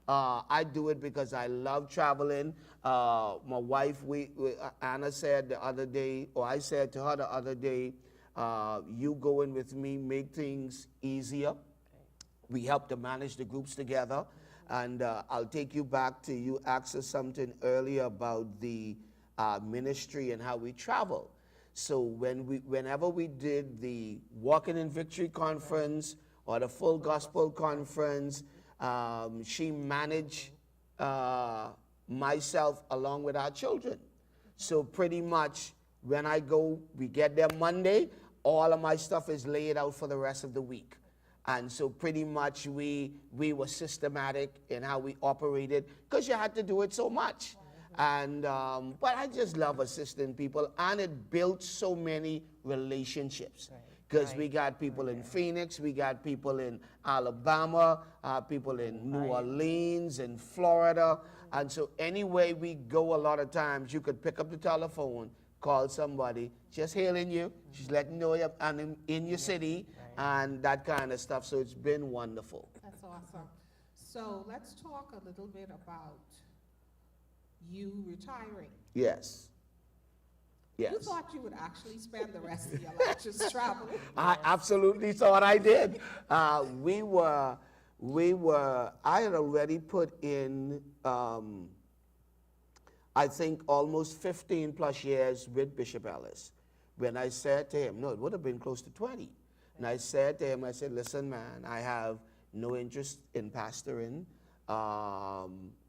I do it because I love traveling. My wife, Anna said the other day, or I said to her the other day, you going with me make things easier. We help to manage the groups together. And I'll take you back to, you asked us something earlier about the ministry and how we travel. So whenever we did the Walking in Victory conference or the Full Gospel conference, she managed myself along with our children. So pretty much when I go, we get there Monday, all of my stuff is laid out for the rest of the week. And so pretty much we were systematic in how we operated because you had to do it so much. And but I just love assisting people, and it built so many relationships. Because we got people in Phoenix, we got people in Alabama, people in New Orleans, in Florida. And so anyway we go, a lot of times you could pick up the telephone, call somebody, just hailing you, just letting you know you're in your city, and that kind of stuff. So it's been wonderful. That's awesome. So let's talk a little bit about you retiring. Yes. Yes. You thought you would actually spend the rest of your life just traveling? I absolutely thought I did. I had already put in, I think, almost 15 plus years with Bishop Ellis. When I said to him, no, it would have been close to 20. And I said to him, I said, listen, man, I have no interest in pastoring.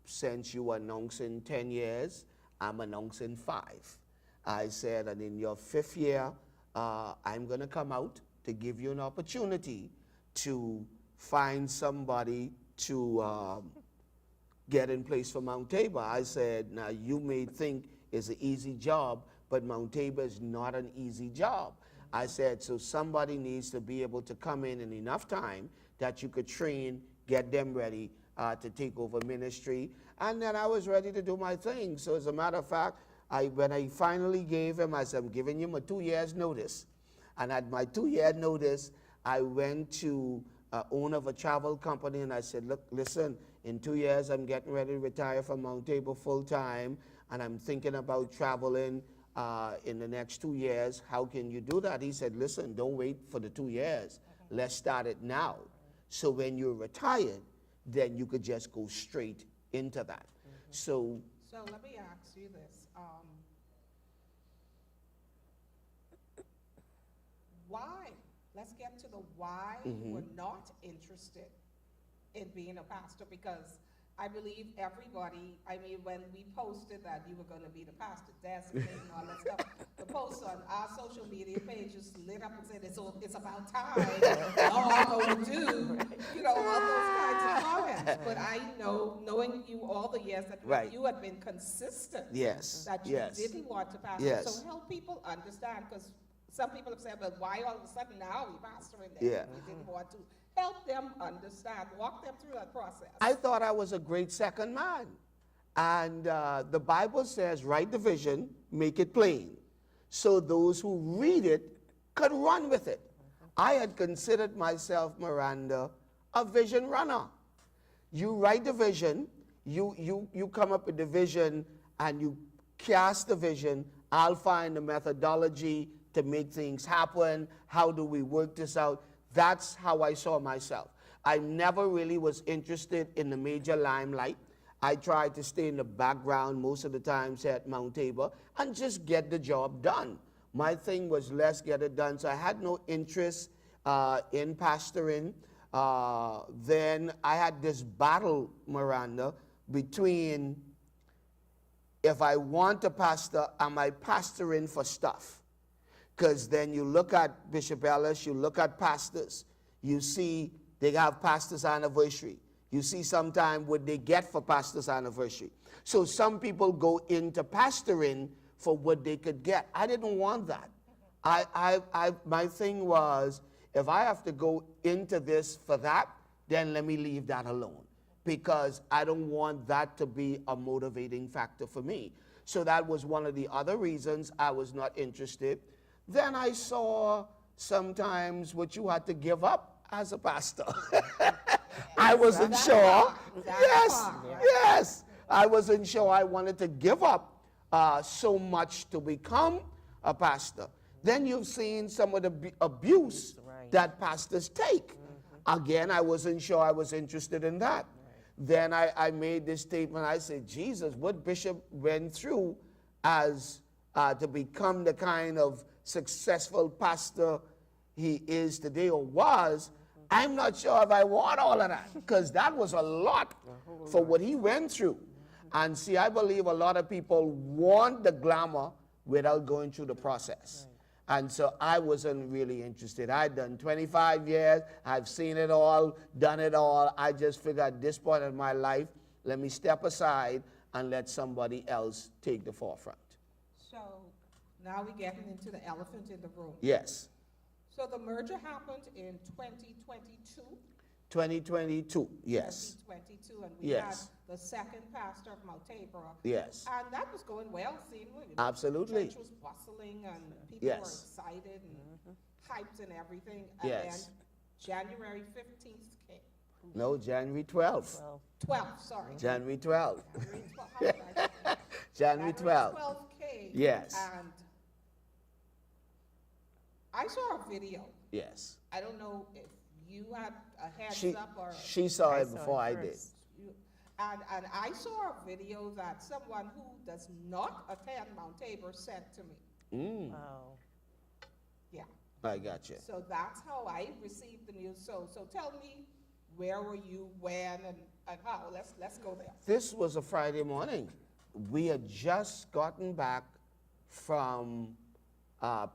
Since you were announcing 10 years, I'm announcing 5. I said, and in your 5th year, I'm going to come out to give you an opportunity to find somebody to get in place for Mount Tabor. I said, now you may think it's an easy job, but Mount Tabor is not an easy job. I said, so somebody needs to be able to come in enough time that you could train, get them ready to take over ministry. And then I was ready to do my thing. So as a matter of fact, when I finally gave him, I said, I'm giving him a 2 years notice. And at my 2-year notice, I went to owner of a travel company and I said, look, listen, in 2 years, I'm getting ready to retire from Mount Tabor full time, and I'm thinking about traveling. in the next 2 years. How can you do that? He said, listen, don't wait for the 2 years. Let's start it now. So when you're retired, then you could just go straight into that. So let me ask you this. Why? Let's get to the why you were not interested in being a pastor, because I believe everybody, I mean, when we posted that you were going to be the pastor designate and all that stuff, the posts on our social media pages lit up and said, it's about time, all overdue, you know, all those kinds of comments. But I know, knowing you all the years that you had been consistent, yes, that you yes, didn't want to pastor. yes. So help people understand, because some people have said, well, why all of a sudden now we pastoring them? Yeah. We didn't want to. Help them understand, walk them through that process. I thought I was a great second man. And the Bible says, write the vision, make it plain, so those who read it could run with it. I had considered myself, Miranda, a vision runner. You write the vision, you come up with the vision, and you cast the vision. I'll find the methodology to make things happen. How do we work this out? That's how I saw myself. I never really was interested in the major limelight. I tried to stay in the background most of the times at Mount Tabor and just get the job done. My thing was, let's get it done. So I had no interest in pastoring. Then I had this battle, Miranda, between, if I want to pastor, am I pastoring for stuff? Because then you look at Bishop Ellis, you look at pastors, you see they have pastor's anniversary. You see sometime what they get for pastor's anniversary. So some people go into pastoring for what they could get. I didn't want that. My thing was, if I have to go into this for that, then let me leave that alone, because I don't want that to be a motivating factor for me. So that was one of the other reasons I was not interested. Then I saw sometimes what you had to give up as a pastor. I wasn't sure. Yes. I wasn't sure I wanted to give up so much to become a pastor. Then you've seen some of the abuse that pastors take. Again, I wasn't sure I was interested in that. Then I made this statement. I said, Jesus, what Bishop went through as to become the kind of successful pastor he is today or was, I'm not sure if I want all of that, because that was a lot for what he went through. And see, I believe a lot of people want the glamour without going through the process. And so I wasn't really interested. I'd done 25 years. I've seen it all, done it all. I just figured at this point in my life, let me step aside and let somebody else take the forefront. So now we're getting into the elephant in the room. Yes. So the merger happened in 2022? 2022, yes. 2022, and we Yes. had the second pastor of Mount Tabor. Yes. And that was going well, seemingly. Absolutely. The church was bustling, and people were excited and hyped and everything. And Yes. then January 15th came. No, January 12th. 12th, sorry. January 12th. January 12th. How did I say that? January 12th. 12th came. Yes. And I saw a video. Yes. I don't know if you had a heads She, up or she saw it saw before it I did. first. and I saw a video that someone who does not attend Mount Tabor sent to me. Wow. Yeah. I got you. So that's how I received the news. So tell me, where were you, when, and how? Let's go there. This was a Friday morning. We had just gotten back from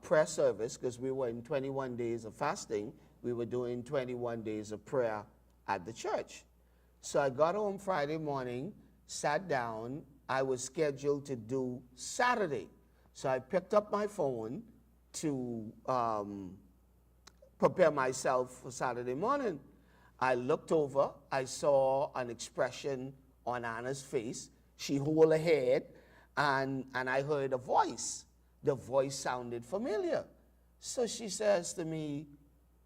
prayer service, because we were in 21 days of fasting. We were doing 21 days of prayer at the church. So I got home Friday morning, sat down. I was scheduled to do Saturday. So I picked up my phone to prepare myself for Saturday morning. I looked over. I saw an expression on Anna's face. She hold her head, and I heard a voice. The voice sounded familiar. So she says to me,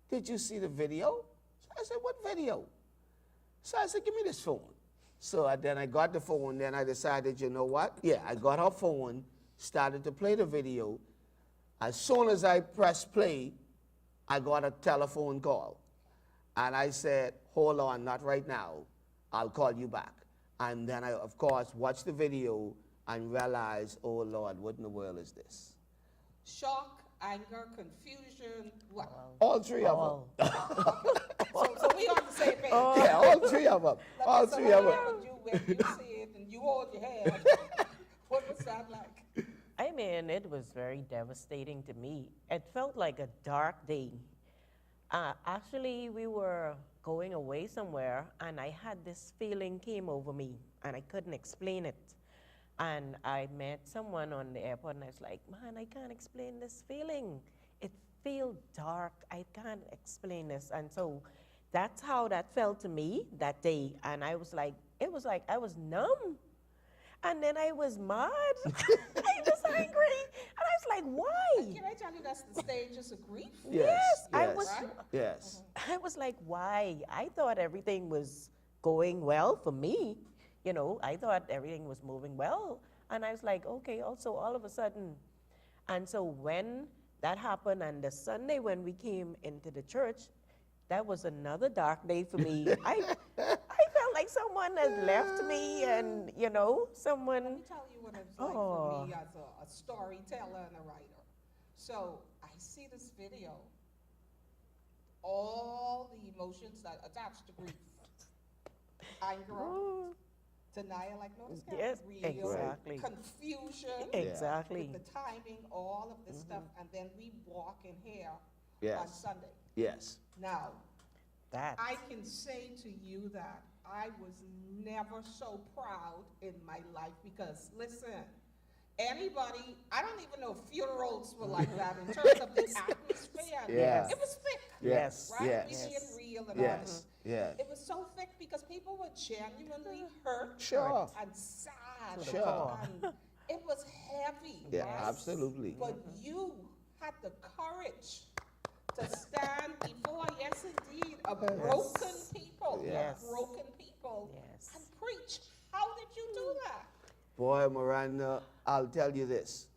did you see the video? So I said, what video? So I said, give me this phone. So then I got the phone, then I decided, you know what? Yeah, I got her phone, started to play the video. As soon as I pressed play, I got a telephone call. And I said, hold on, not right now. I'll call you back. And then I, of course, watched the video and realized, oh, Lord, what in the world is this? Shock, anger, confusion, what? All three of them. So we on the same page. Yeah, all three of them. All three of them. When you see it and you hold your head, what was that like? I mean, it was very devastating to me. It felt like a dark day. Actually, we were going away somewhere, and I had this feeling came over me, and I couldn't explain it. And I met someone on the airport, and I was like, man, I can't explain this feeling. It feels dark. I can't explain this. And so that's how that felt to me that day. And I was like, it was like I was numb. And then I was mad. I was angry. And I was like, why? Can I tell you that's the stages of grief? Yes, I yes, was- yes. I was like, why? I thought everything was going well for me. You know, I thought everything was moving well. And I was like, okay, also all of a sudden. And so when that happened, and the Sunday when we came into the church, that was another dark day for me. I felt like someone had left me, and, you know, someone. Let me tell you what it's like for me as a storyteller and a writer. So I see this video, all the emotions that attach to grief, anger, denial, like notice that, Yes, real, exactly. confusion, Exactly. with the timing, all of this stuff, and then we walk in here on Yes. Sunday. Yes. Now, That. I can say to you that I was never so proud in my life because, listen, anybody, I don't even know if funerals were like that in terms of the atmosphere. Yeah. It was thick. Yes. Right? Yes. We being real and Yes. honest. Yes. It was so thick because people were genuinely hurt Sure. and sad. Sure. And it was heavy. Yeah, right? absolutely. But you had the courage to stand before, yes indeed, a broken people, Yes. broken people, Yes. and preach. How did you do that? Boy, Miranda, I'll tell you this.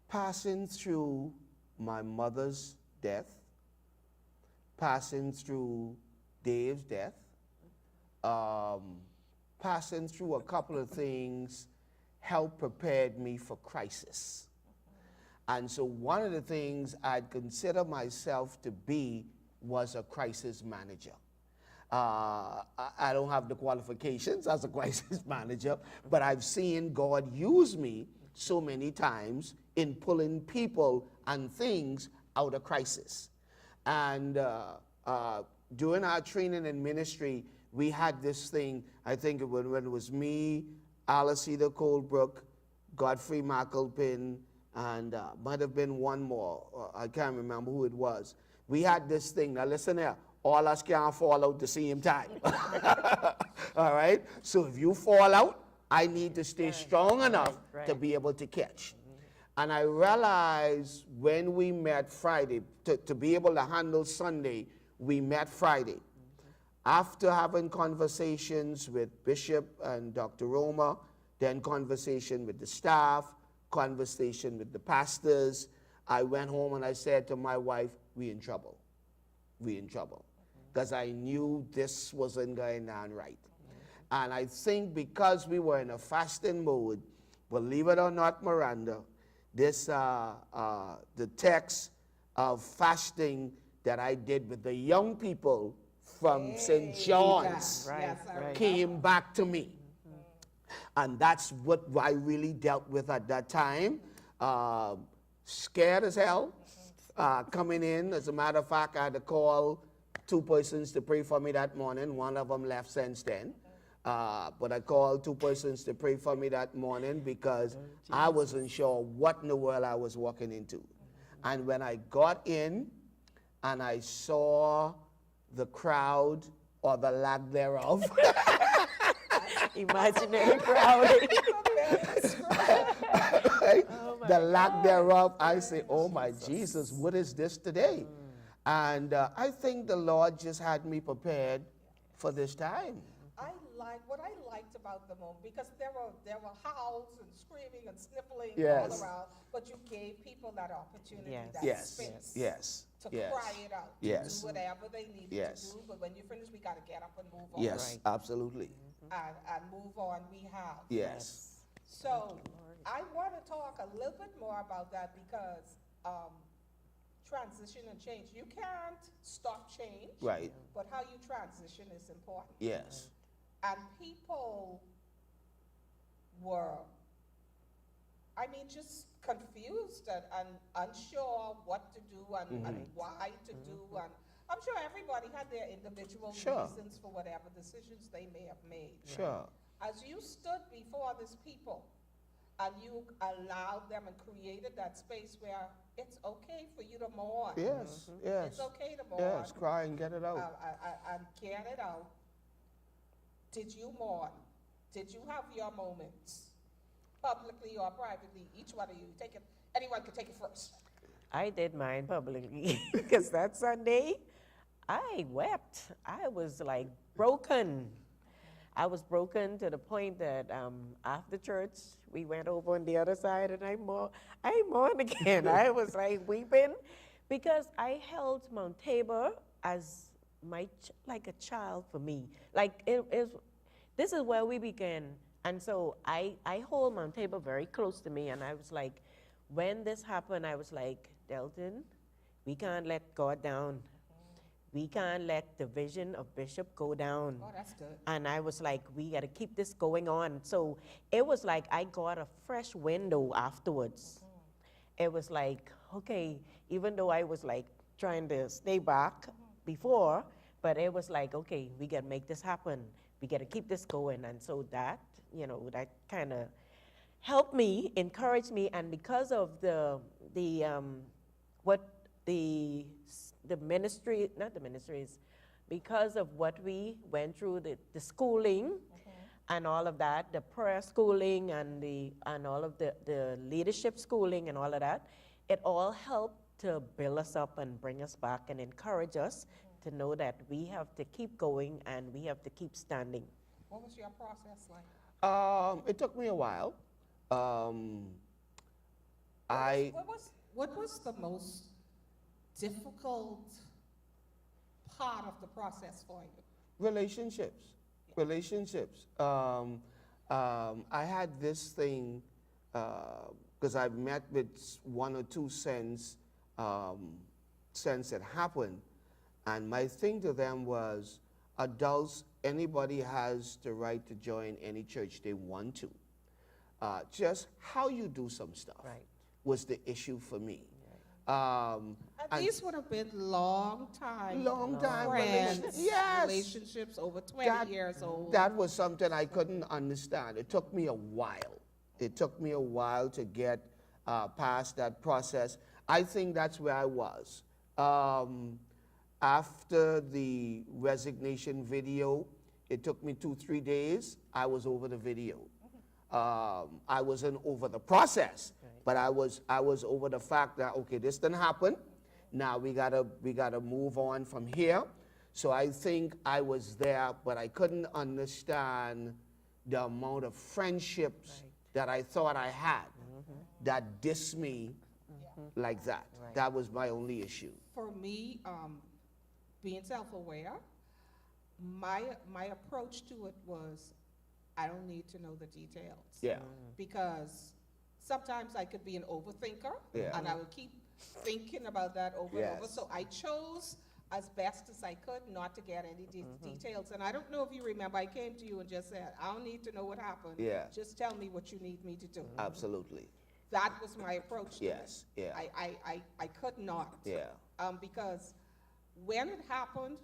Passing through my mother's death, passing through Dave's death, passing through a couple of things helped prepare me for crisis. And so one of the things I'd consider myself to be was a crisis manager. I don't have the qualifications as a crisis manager, but I've seen God use me so many times in pulling people and things out of crisis. And during our training in ministry, we had this thing, I think when it was me, Ellis Coldbrook, Godfrey McAlpin, and might have been one more. I can't remember who it was. We had this thing. Now listen here. All us can't fall out the same time. All right? So if you fall out, I need to stay strong enough to be able to catch. And I realized when we met Friday, to be able to handle Sunday, we met Friday. After having conversations with Bishop and Dr. Roma, then conversation with the staff, conversation with the pastors, I went home and I said to my wife, we in trouble. We in trouble. Because I knew this wasn't going on right. And I think because we were in a fasting mode, believe it or not, Miranda, this the text of fasting that I did with the young people from St. John's Yes, I came back to me. And that's what I really dealt with at that time. Scared as hell, coming in. As a matter of fact, I had to call 2 persons to pray for me that morning. One of them left since then. But I called 2 persons to pray for me that morning because I wasn't sure what in the world I was walking into. And when I got in and I saw the crowd or the lack thereof, Imaginary crowd. right? The lack thereof, I say, oh my Jesus, what is this today? And I think the Lord just had me prepared for this time. I what I liked about the moment, because there were howls and screaming and sniffling Yes. all around, but you gave people that opportunity, Yes. that Yes, space yes, to yes. cry it out, Yes. to do whatever they needed Yes. to do. But when you finish, we got to get up and move on. Yes, Right. absolutely. And move on. We have. Yes. So I want to talk a little bit more about that because transition and change. You can't stop change, Right. but how you transition is important. Yes. And people were, I mean, just confused and unsure what to do and why to do. And I'm sure everybody had their individual Sure. reasons for whatever decisions they may have made. Sure. As you stood before this people and you allowed them and created that space where it's okay for you to mourn. Yes. Yes. It's okay to mourn. Yes. Cry and get it out. And get it out. Did you mourn? Did you have your moments, publicly or privately? Each one of you, take it. Anyone can take it first. I did mine publicly because that Sunday, I wept. I was like broken. I was broken to the point that after church, we went over on the other side and I mourned again. I was like weeping because I held Mount Tabor as like a child for me. Like this is where we began. And so I hold Mount Tabor very close to me, and I was like, when this happened, I was like, Delton, we can't let God down. We can't let the vision of Bishop go down. Oh, that's good. And I was like, we got to keep this going on. So it was like I got a fresh window afterwards. It was like, okay, even though I was like trying to stay back before, but it was like, okay, we got to make this happen. We got to keep this going. And so that, that kind of helped me, encouraged me. And because of the ministry, not the ministries, because of what we went through, the schooling and all of that, the prayer schooling and all of the leadership schooling and all of that, it all helped to build us up and bring us back and encourage us to know that we have to keep going and we have to keep standing. What was your process like? It took me a while. What was the most difficult part of the process for you? Relationships. Relationships. I had this thing, because I've met with one or two since it happened, and my thing to them was, adults, anybody has the right to join any church they want to. Just how you do some stuff was the issue for me. And these would have been long time friends, yes. relationships over 20 years old. That was something I couldn't understand. It took me a while. It took me a while to get past that process. I think that's where I was. After the resignation video, it took me 2-3 days. I was over the video. I wasn't over the process, but I was over the fact that, okay, this didn't happen. Now we gotta move on from here. So I think I was there, but I couldn't understand the amount of friendships that I thought I had that dissed me like that. That was my only issue. For me, being self-aware, my approach to it was, I don't need to know the details. Yeah. Because sometimes I could be an overthinker, Yeah. and I would keep thinking about that over and over. Yes. So I chose as best as I could not to get any details. And I don't know if you remember, I came to you and just said, I don't need to know what happened. Yeah. Just tell me what you need me to do. Absolutely. That was my approach to Yes. it. Yeah. I could not. Yeah. Because when it happened,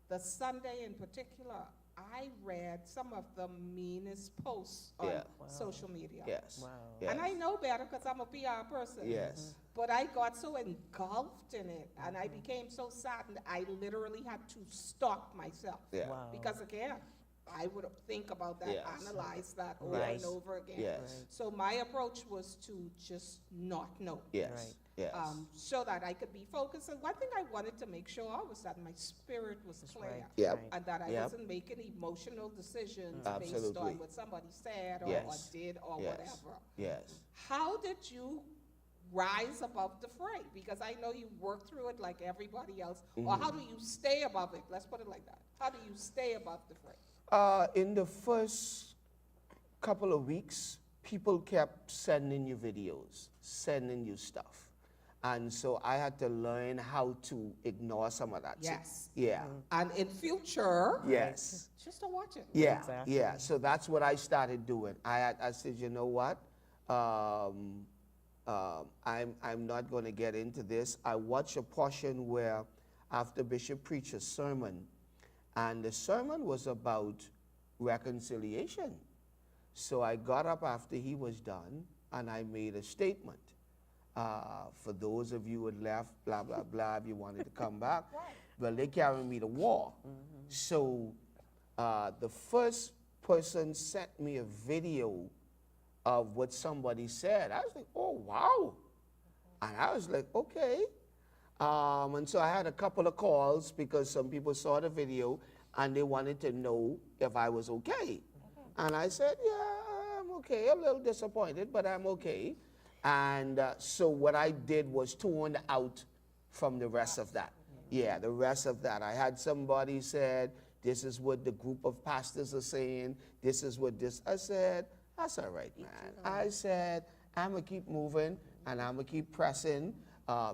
the Sunday in particular, I read some of the meanest posts on social media. Yes. Wow. Yes. And I know better because I'm a PR person. Yes. But I got so engulfed in it, and I became so saddened, I literally had to stop myself. Yeah. Wow. Because again, I would think about that, Yes. analyze that over Right. and over again. Yes. So my approach was to just not know. Yes. Yes. So that I could be focused. And one thing I wanted to make sure was that my spirit was clear. right. Yep. Right. And that I Yep. wasn't making emotional decisions based Absolutely. on what somebody said or Yes. did or Yes. whatever. Yes. How did you rise above the fray? Because I know you work through it like everybody else. Or how do you stay above it? Let's put it like that. How do you stay above the fray? In the first couple of weeks, people kept sending you videos, sending you stuff. And so I had to learn how to ignore some of that. Yes. Yeah. And in future, Yes. just to watch it. Yeah. Exactly. Yeah. So that's what I started doing. I said, you know what? I'm not going to get into this. I watched a portion where after Bishop preached a sermon, and the sermon was about reconciliation. So I got up after he was done, and I made a statement. For those of you who had left, blah, blah, blah, if you wanted to come back, well, they carried me to war. So the first person sent me a video of what somebody said. I was like, oh, wow. And I was like, okay. And so I had a couple of calls because some people saw the video and they wanted to know if I was okay. And I said, yeah, I'm okay. I'm a little disappointed, but I'm okay. And so what I did was tune out from the rest of that. Yeah, the rest of that. I had somebody said, this is what the group of pastors are saying. This is what this. I said, that's all right, man. I said, I'm going to keep moving and I'm going to keep pressing.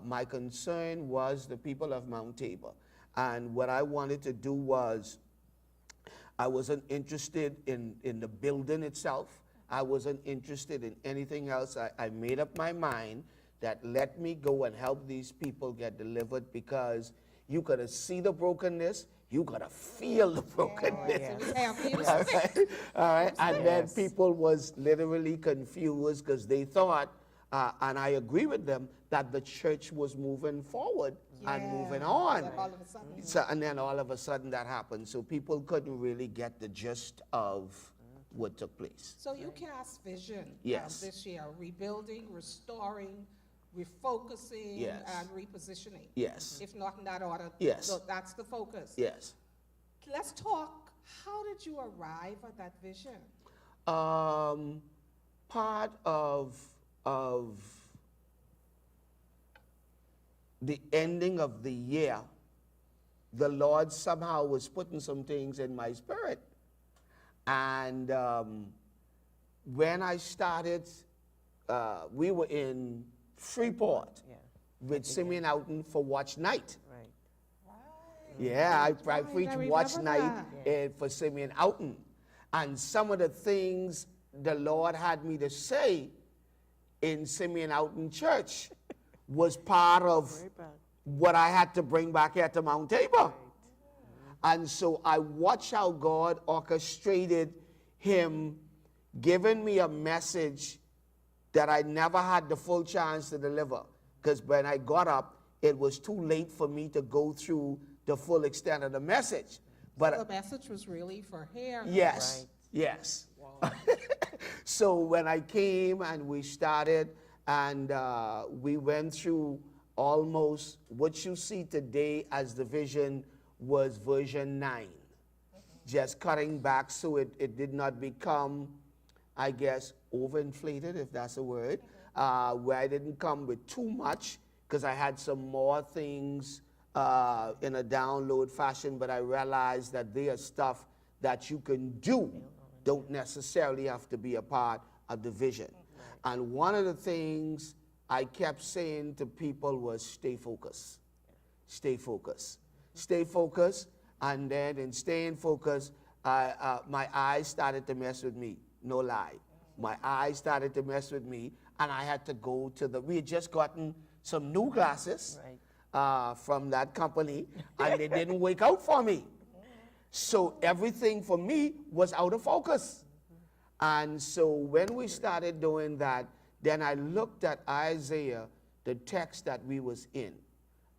My concern was the people of Mount Tabor. And what I wanted to do was, I wasn't interested in the building itself. I wasn't interested in anything else. I made up my mind that let me go and help these people get delivered, because you got to see the brokenness, you got to feel the brokenness. All right? All right? And then people was literally confused because they thought, and I agree with them, that the church was moving forward and moving on. Then all of a sudden, So, and then all of a sudden that happened. So people couldn't really get the gist of what took place. So you cast vision Yes. this year, rebuilding, restoring, refocusing, Yes. and repositioning. Yes. If not in that order, Yes. so that's the focus. Yes. Let's talk, how did you arrive at that vision? Part of the ending of the year, the Lord somehow was putting some things in my spirit. And when I started, we were in Freeport with Simeon Houghton for Watch Night. Right. Yeah, I right, preached I Watch remember Night for Simeon Houghton. And some of the things the Lord had me to say in Simeon Houghton Church was part of what I had to bring back here to Mount Tabor. And so I watched how God orchestrated him giving me a message that I never had the full chance to deliver. Because when I got up, it was too late for me to go through the full extent of the message. But The message was really for hair. yes, yes. So when I came and we started, and we went through almost what you see today as the vision was version 9. Just cutting back so it did not become, I guess, overinflated, if that's a word, where I didn't come with too much, because I had some more things in a download fashion, but I realized that there are stuff that you can do, don't necessarily have to be a part of the vision. And one of the things I kept saying to people was stay focused, stay focused, stay focused. And then in staying focused, my eyes started to mess with me, no lie. My eyes started to mess with me, and I had to go to we had just gotten some new glasses from that company, and they didn't work out for me. So everything for me was out of focus. And so when we started doing that, then I looked at Isaiah, the text that we was in,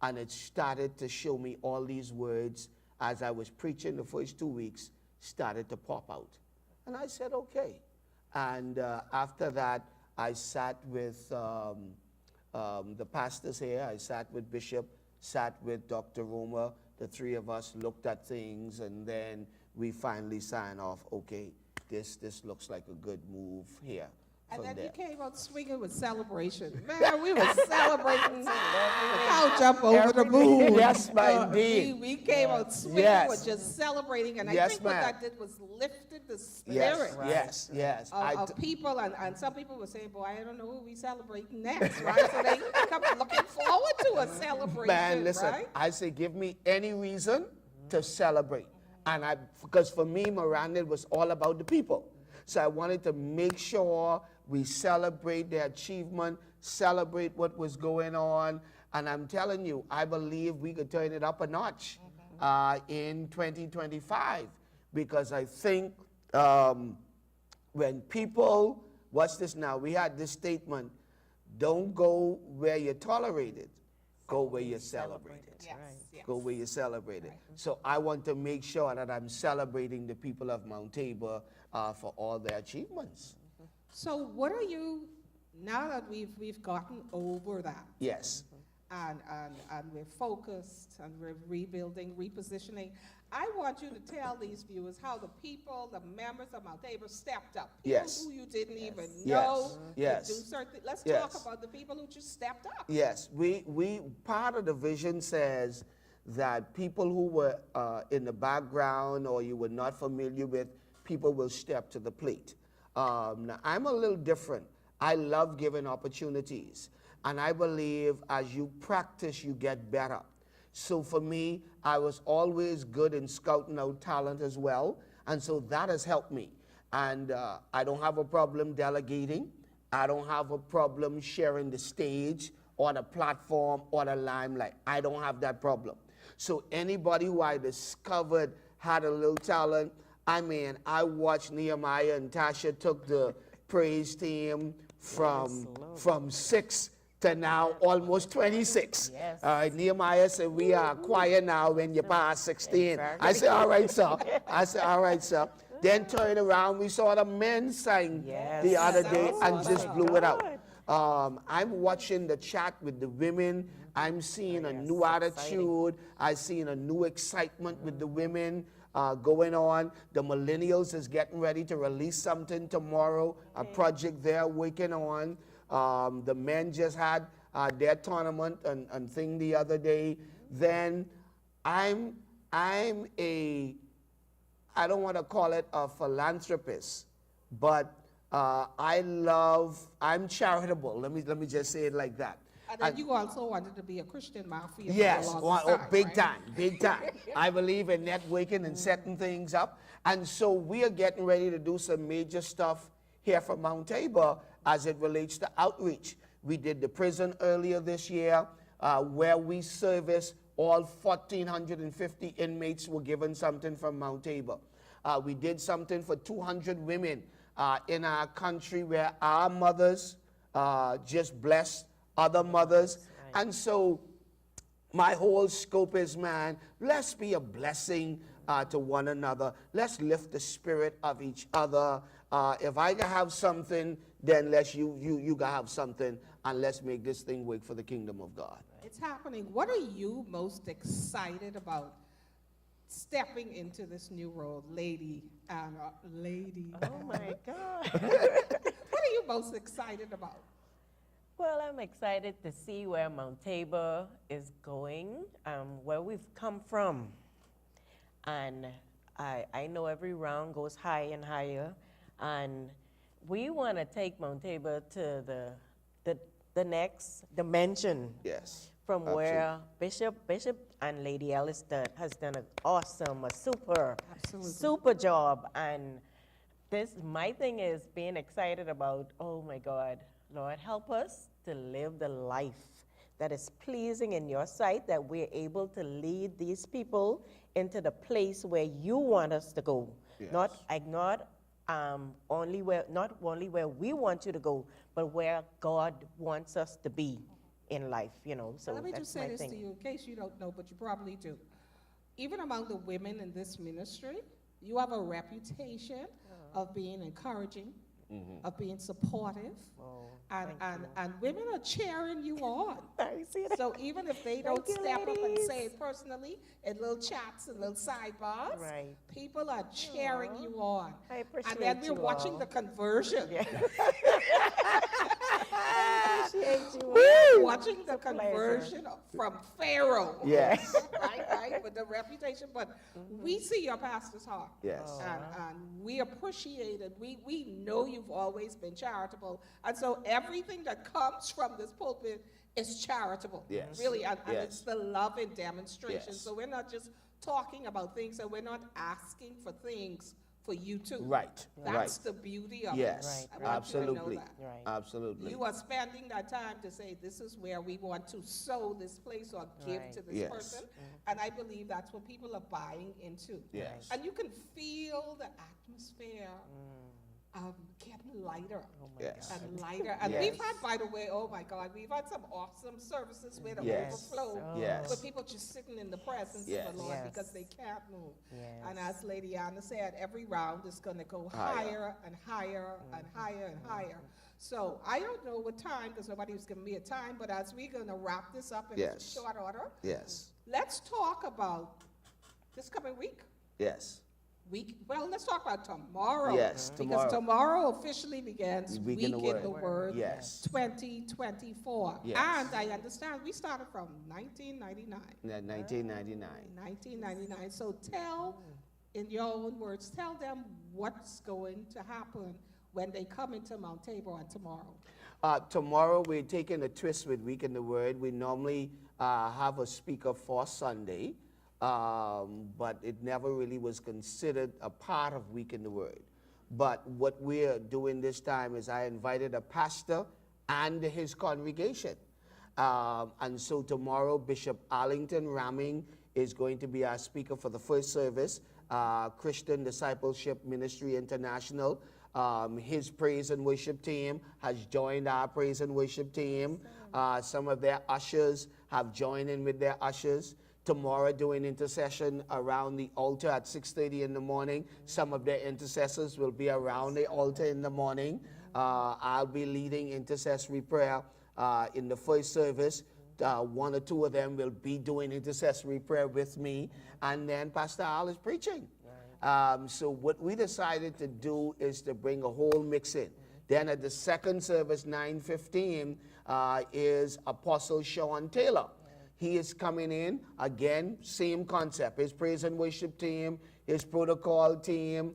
and it started to show me all these words as I was preaching the first 2 weeks, started to pop out. And I said, okay. And after that, I sat with the pastors here. I sat with Bishop, sat with Dr. Roma. The three of us looked at things, and then we finally signed off, okay, this looks like a good move here. And then there. you came out swinging with celebration. Man, we were celebrating. I'll jump over the moon. Yes, ma'am, indeed. We came out swinging Yes. with just celebrating. And I Yes, think what ma'am. that did was lifted the Yes, spirit yes. of people. And some people were saying, boy, I don't know who we celebrating next, right? So they kept looking forward to a celebration, Man, listen, right? I say give me any reason to celebrate. And because for me, Miranda, it was all about the people. So I wanted to make sure we celebrate their achievement, celebrate what was going on. And I'm telling you, I believe we could turn it up a notch in 2025. Because I think when people, watch this now, we had this statement, don't go where you're tolerated, go where you're celebrated. Yes, yes. Go where you celebrate it. So I want to make sure that I'm celebrating the people of Mount Tabor for all their achievements. So what are you, now that we've gotten over that, Yes. and we're focused and we're rebuilding, repositioning, I want you to tell these viewers how the people, the members of Mount Tabor stepped up. People Yes. who you didn't even Yes. know Yes. to do certain. Let's Yes. talk about the people who just stepped up. Yes, we part of the vision says that people who were in the background or you were not familiar with, people will step to the plate. Now, I'm a little different. I love giving opportunities. And I believe as you practice, you get better. So for me, I was always good in scouting out talent as well. And so that has helped me. And I don't have a problem delegating. I don't have a problem sharing the stage or the platform or the limelight. I don't have that problem. So anybody who I discovered had a little talent, I mean, I watched Nehemiah and Tasha took the praise team from 6 to now almost 26. Yes. Nehemiah said, we are choir now when you pass 16. I said, all right, sir. I said, all right, sir. Then turn around, we saw the men sing the other day and just blew it out. I'm watching the chat with the women. I'm seeing a new attitude. I'm seeing a new excitement with the women going on. The millennials is getting ready to release something tomorrow, a project they're working on. The men just had their tournament and thing the other day. Then I'm a, I don't want to call it a philanthropist, but I'm charitable. Let me just say it like that. And then you also wanted to be a Christian mafia. Yes, for a long time, big right? time, big time. I believe in networking and setting things up. And so we are getting ready to do some major stuff here for Mount Tabor as it relates to outreach. We did the prison earlier this year where we service all 1,450 inmates were given something from Mount Tabor. We did something for 200 women in our country where our mothers just blessed other mothers. And so my whole scope is, man, let's be a blessing to one another. Let's lift the spirit of each other. If I can have something, then you can have something, and let's make this thing work for the kingdom of God. It's happening. What are you most excited about stepping into this new role, lady? Lady. Oh my God. What are you most excited about? Well, I'm excited to see where Mount Tabor is going, where we've come from. And I know every round goes high and higher. And we want to take Mount Tabor to the next dimension. Yes. From where Bishop and Lady Ellis has done an awesome, super job. And my thing is being excited about, oh my God, Lord, help us to live the life that is pleasing in your sight, that we're able to lead these people into the place where you want us to go. Yes. Not only where we want you to go, but where God wants us to be in life, So Let me just say my this thing. to you, in case you don't know, but you probably do. Even among the women in this ministry, you have a reputation of being encouraging, of being supportive, Oh, and, thank and, you. and women are cheering you on. I see that. So even if they don't you, step up and ladies. say it personally in little chats and little sidebars, Right. people are cheering Aw, you on. I And appreciate then we're you watching all. the conversion. I appreciate you all. We're watching the It's a pleasure. conversion from Pharaoh. Yes. right, with the reputation. But we see your pastor's heart. Yes. And we appreciate it. We know you've always been charitable. And so everything that comes from this pulpit is charitable. Yes. Really, and Yes. it's the love in demonstration. Yes. So we're not just talking about things, and we're not asking for things for you too. Right. That's Right. the beauty of Yes. it. I want you to know Absolutely. that. Right. Absolutely. You are spending that time to say, this is where we want to sow this place or give Right. to this Yes. person. And I believe that's what people are buying into. Yes. And you can feel the atmosphere getting lighter Oh my Yes. God. and lighter. And Yes. we've had, by the way, oh my God, we've had some awesome services with an Yes. overflow. Yes. With people just sitting in the presence Yes. of the Lord Yes. because they can't move. Yes. And as Lady Anna said, every round is going to go Higher. higher and higher and higher and higher. So I don't know what time, because nobody was giving me a time, but as we're going to wrap this up in Yes. short order, Yes. let's talk about this coming week. Yes. Well, let's talk about tomorrow. Yes, Because tomorrow officially begins Week Week in the in the Word. Word Yes. 2024. Yes. And I understand we started from 1999. 1999. 1999. So tell, in your own words, tell them what's going to happen when they come into Mount Tabor on tomorrow. Tomorrow we're taking a twist with Week in the Word. We normally have a speaker for Sunday, but it never really was considered a part of Week in the Word. But what we're doing this time is I invited a pastor and his congregation. And so tomorrow Bishop Arlington Ramming is going to be our speaker for the first service, Christian Discipleship Ministry International. His praise and worship team has joined our praise and worship team. Some of their ushers have joined in with their ushers. Tomorrow doing intercession around the altar at 6:30 in the morning. Some of their intercessors will be around the altar in the morning. I'll be leading intercessory prayer in the first service. One or two of them will be doing intercessory prayer with me. And then Pastor Al is preaching. So what we decided to do is to bring a whole mix in. Then at the second service, 9:15, is Apostle Sean Taylor. He is coming in, again, same concept. His praise and worship team, his protocol team,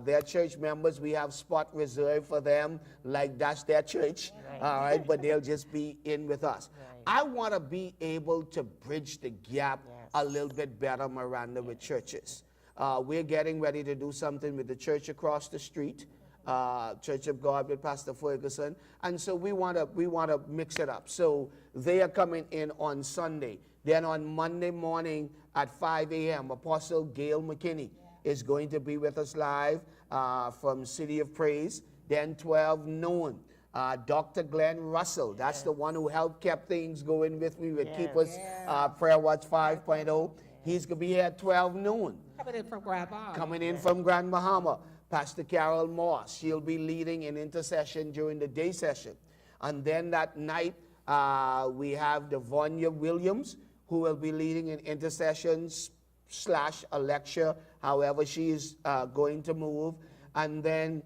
their church members, we have spot reserved for them, like that's their church, all right, but they'll just be in with us. I want to be able to bridge the gap a little bit better, Miranda, with churches. We're getting ready to do something with the church across the street, Church of God with Pastor Ferguson, and so we want to mix it up. So they are coming in on Sunday. Then on Monday morning at 5 a.m., Apostle 𝐒𝐃𝐘 is going to be with us live from City of Praise. Then 12 noon, Dr. Glenn Russell, that's the one who helped keep things going with me with Keep Us Prayer Watch 5.0. He's going to be here at 12 noon. Coming in from Grand Bahama. Coming in from Grand Bahama, Pastor Carol Moss. She'll be leading in intercession during the day session. And then that night, we have Devonia Williams, who will be leading in intercessions / a lecture, however she is going to move. And then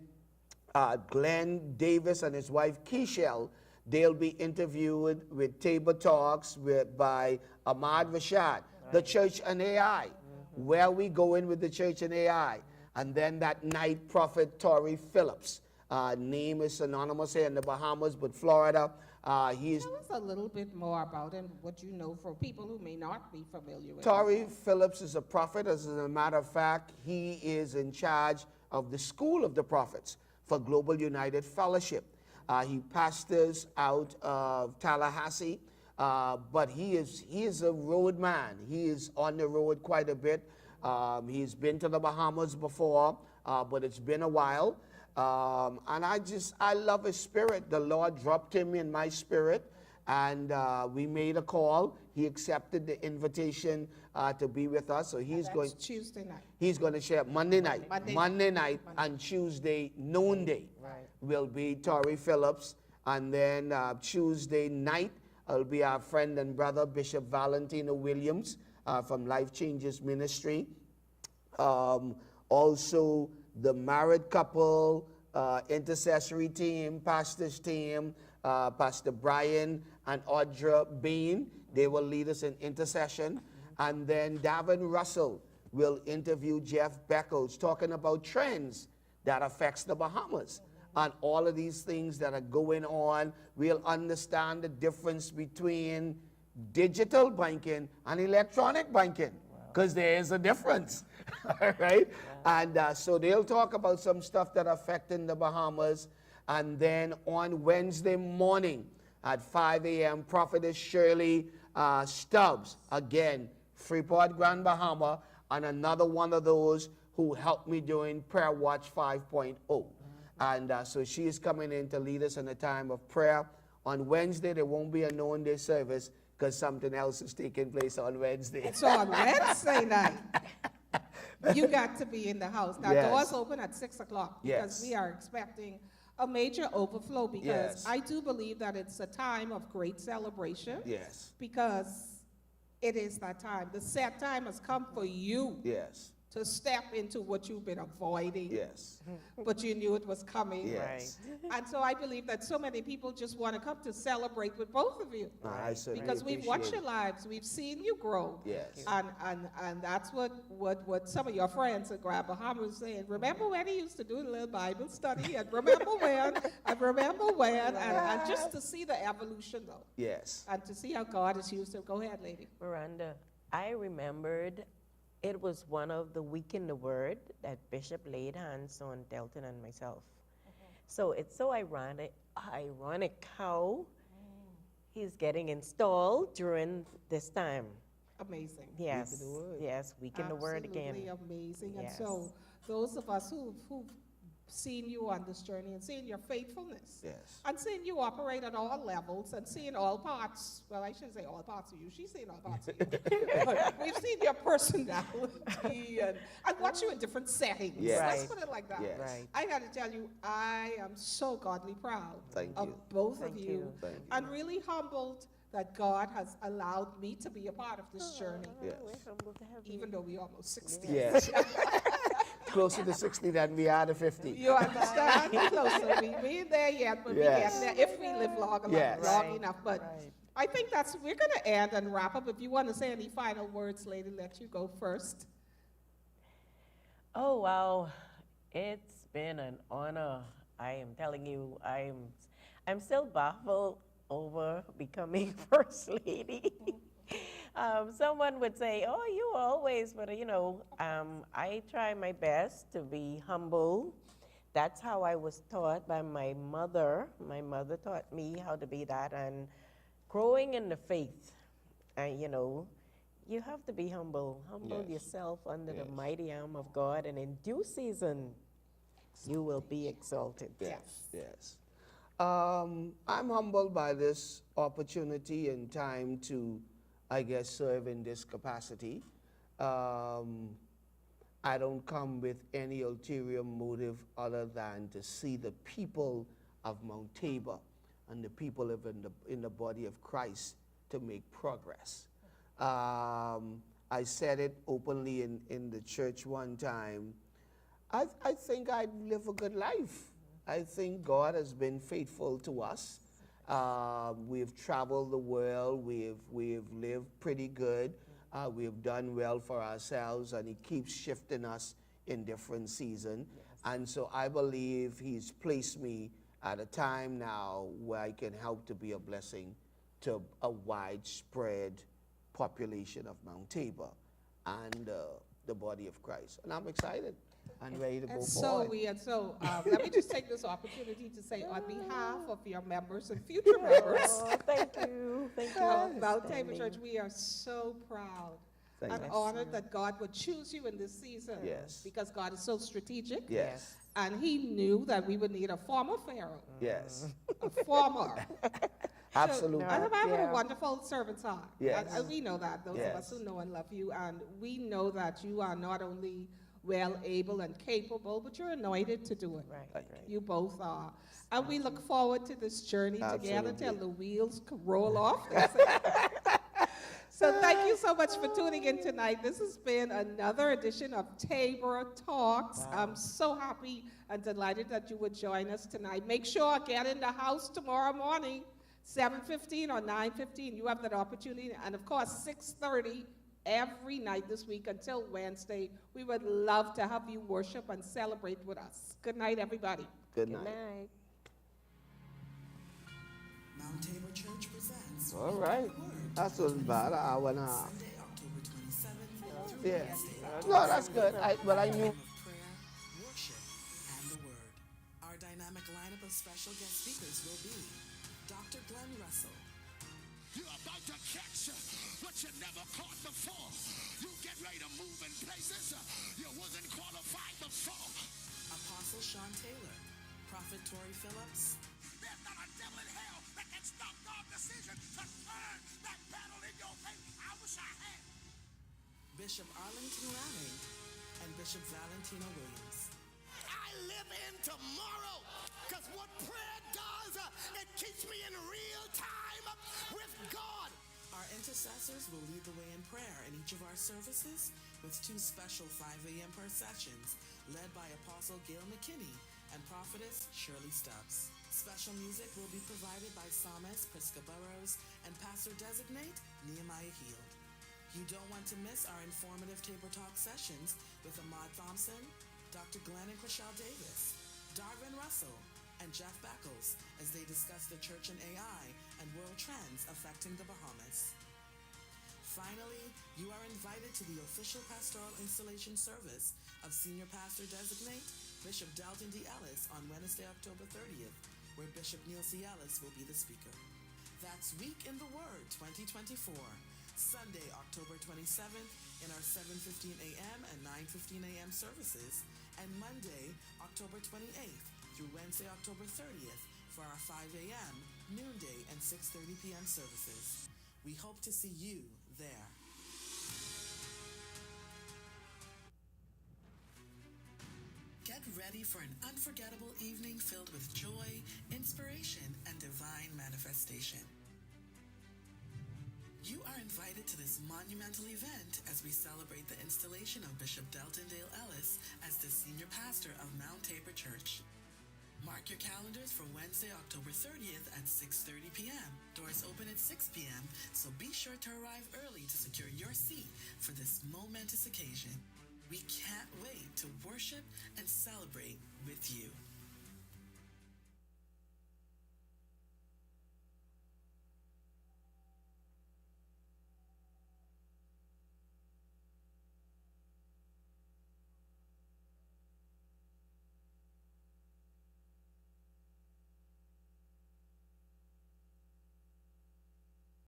Glenn Davis and his wife Keishel, they'll be interviewed with Tabor Talks by Ahmad Rashad, the Church and AI, where we go in with the Church and AI. And then that night, Prophet Torrey Phillips, name is synonymous here in the Bahamas, but Florida. He's Tell us a little bit more about him, what you know for people who may not be familiar with Torrey him. Phillips is a prophet. As a matter of fact, he is in charge of the School of the Prophets for Global United Fellowship. He pastors out of Tallahassee, but he is a road man. He is on the road quite a bit. He's been to the Bahamas before, but it's been a while. And I love his spirit. The Lord dropped him in my spirit, and we made a call. He accepted the invitation to be with us, so he's going. Tuesday night. He's going to share Monday night, Monday night, and Tuesday noonday Right. will be Tori Phillips, and then Tuesday night will be our friend and brother Bishop Valentino Williams from Life Changes Ministry. Also, the married couple, intercessory team, pastors team, Pastor Brian and Audra Bain, they will lead us in intercession. And then Davin Russell will interview Jeff Beckles talking about trends that affects the Bahamas. And all of these things that are going on, we'll understand the difference between digital banking and electronic banking, because there is a difference, all right? And so they'll talk about some stuff that are affecting the Bahamas. And then on Wednesday morning at 5 a.m., Prophetess Shirley Stubbs, again, Freeport, Grand Bahama, and another one of those who helped me during Prayer Watch 5.0. And so she is coming in to lead us in a time of prayer. On Wednesday, there won't be a noonday service because something else is taking place on Wednesday. So on Wednesday night, you got to be in the house. Now, Yes. doors open at 6 o'clock because Yes. we are expecting a major overflow, because Yes. I do believe that it's a time of great celebration. Yes, Because it is that time. The set time has come for you yes, to step into what you've been avoiding, yes, but you knew it was coming. yes. And so I believe that so many people just want to come to celebrate with both of you. I certainly Because we've watched appreciate your lives, we've seen you grow. Yes. And that's what some of your friends at Grand Bahama were saying. Remember when he used to do a little Bible study? And remember when? And just to see the evolution, though. Yes. And to see how God has used it. Go ahead, lady. Miranda, I remembered it was one of the Week in the Word that Bishop laid hands on Delton and myself. So it's so ironic how he's getting installed during this time. Amazing. Yes, yes, Week in the Word again. Absolutely amazing. Yes. And so those of us who've seen you on this journey and seen your faithfulness, Yes. and seeing you operate at all levels and seeing all parts, well, I shouldn't say all parts of you, she's seen all parts of you. But we've seen your personality and watch you in different settings. Yes. Let's Right. put it like that. Yes. Right. I got to tell you, I am so godly proud Thank of you. both Thank of you. you, Thank you. and really humbled that God has allowed me to be a part of this journey, Yes. We're humbled to have even though we're almost 60. Yes. Closer to 60 than we are to 50. You understand? Closer. We ain't there yet, but Yes. we get there if we live long enough. Yes. Long Right. enough. But Right. I think we're going to end and wrap up. If you want to say any final words, lady, let you go first. Oh, wow. It's been an honor. I am telling you, I'm still baffled over becoming First Lady. Someone would say, oh, you always, but I try my best to be humble. That's how I was taught by my mother. My mother taught me how to be that, and growing in the faith, you have to be humble. Humble Yes. yourself under the Yes. mighty arm of God, and in due season, you will be exalted. Yes. Yes. I'm humbled by this opportunity and time to, I guess, serve in this capacity. I don't come with any ulterior motive other than to see the people of Mount Tabor and the people in the body of Christ to make progress. I said it openly in the church one time. I think I live a good life. I think God has been faithful to us. We've traveled the world. We've lived pretty good. We've done well for ourselves, and He keeps shifting us in different seasons. Yes. And so I believe He's placed me at a time now where I can help to be a blessing to a widespread population of Mount Tabor and the body of Christ. And I'm excited and ready to go forward. Let me just take this opportunity to say, on behalf of your members and future members Oh, thank you. Thank you. of Mount Tabor Church, we are so proud Thank and you. honored that God would choose you in this season. Yes. Because God is so strategic. Yes. And He knew that we would need a former Pharaoh, Yes. a former Absolutely. And I have Yeah. a wonderful servant's heart. Yes. And we know that, those of us Yes. who know and love you. And we know that you are not only well able and capable, but you're anointed to do it. Right. You both are. And we look forward to this journey together Absolutely. till the wheels roll off. they say. So thank you so much for tuning in tonight. This has been another edition of Tabor Talks. I'm so happy and delighted that you would join us tonight. Make sure get in the house tomorrow morning, 7:15 or 9:15. You have that opportunity. And of course, 6:30 every night this week until Wednesday. We would love to have you worship and celebrate with us. Good night, everybody. Good Good night. night. Mount Tabor Church presents All right. That's about an hour and a half. Sunday, October 27th through Yeah. Wednesday, No, that's good. I knew. of prayer, worship, and the Word. Our dynamic lineup of special guest speakers will be Dr. Glenn Russell, You're about to catch what you never caught before. You get ready to move in places you wasn't qualified before. Apostle Sean Taylor, Prophet Tori Phillips, There's not a devil in hell that can stop God's decision to turn that battle in your favor. I wish I had. Bishop Arlington Lanning, and Bishop Valentino Williams. I live in tomorrow, because what prayer does, it keeps me in real time with God. Our intercessors will lead the way in prayer in each of our services with 2 special 5 a.m. prayer sessions led by Apostle 𝐒𝐘𝐃 and Prophetess Shirley Stubbs. Special music will be provided by Psalmist Priska Burrows and Pastor Designate Nehemiah Heald. You don't want to miss our informative Tabor Talk sessions with Ahmad Thompson, Dr. Glenn and Chriselle Davis, Darvin Russell, and Jeff Beckles as they discuss the church and AI and world trends affecting the Bahamas. Finally, you are invited to the official pastoral installation service of Senior Pastor Designate Bishop Delton D. Ellis on Wednesday, October 30th, where Bishop Neil C. Ellis will be the speaker. That's Week in the Word 2024, Sunday, October 27th in our 7:15 a.m. and 9:15 a.m. services, and Monday, October 28th through Wednesday, October 30th for our 5 a.m., noonday, and 6:30 p.m. services. We hope to see you there. Get ready for an unforgettable evening filled with joy, inspiration, and divine manifestation. You are invited to this monumental event as we celebrate the installation of Bishop Delton Dale Ellis as the senior pastor of Mount Tabor Church. Mark your calendars for Wednesday, October 30th at 6:30 p.m. Doors open at 6 p.m., so be sure to arrive early to secure your seat for this momentous occasion. We can't wait to worship and celebrate with you.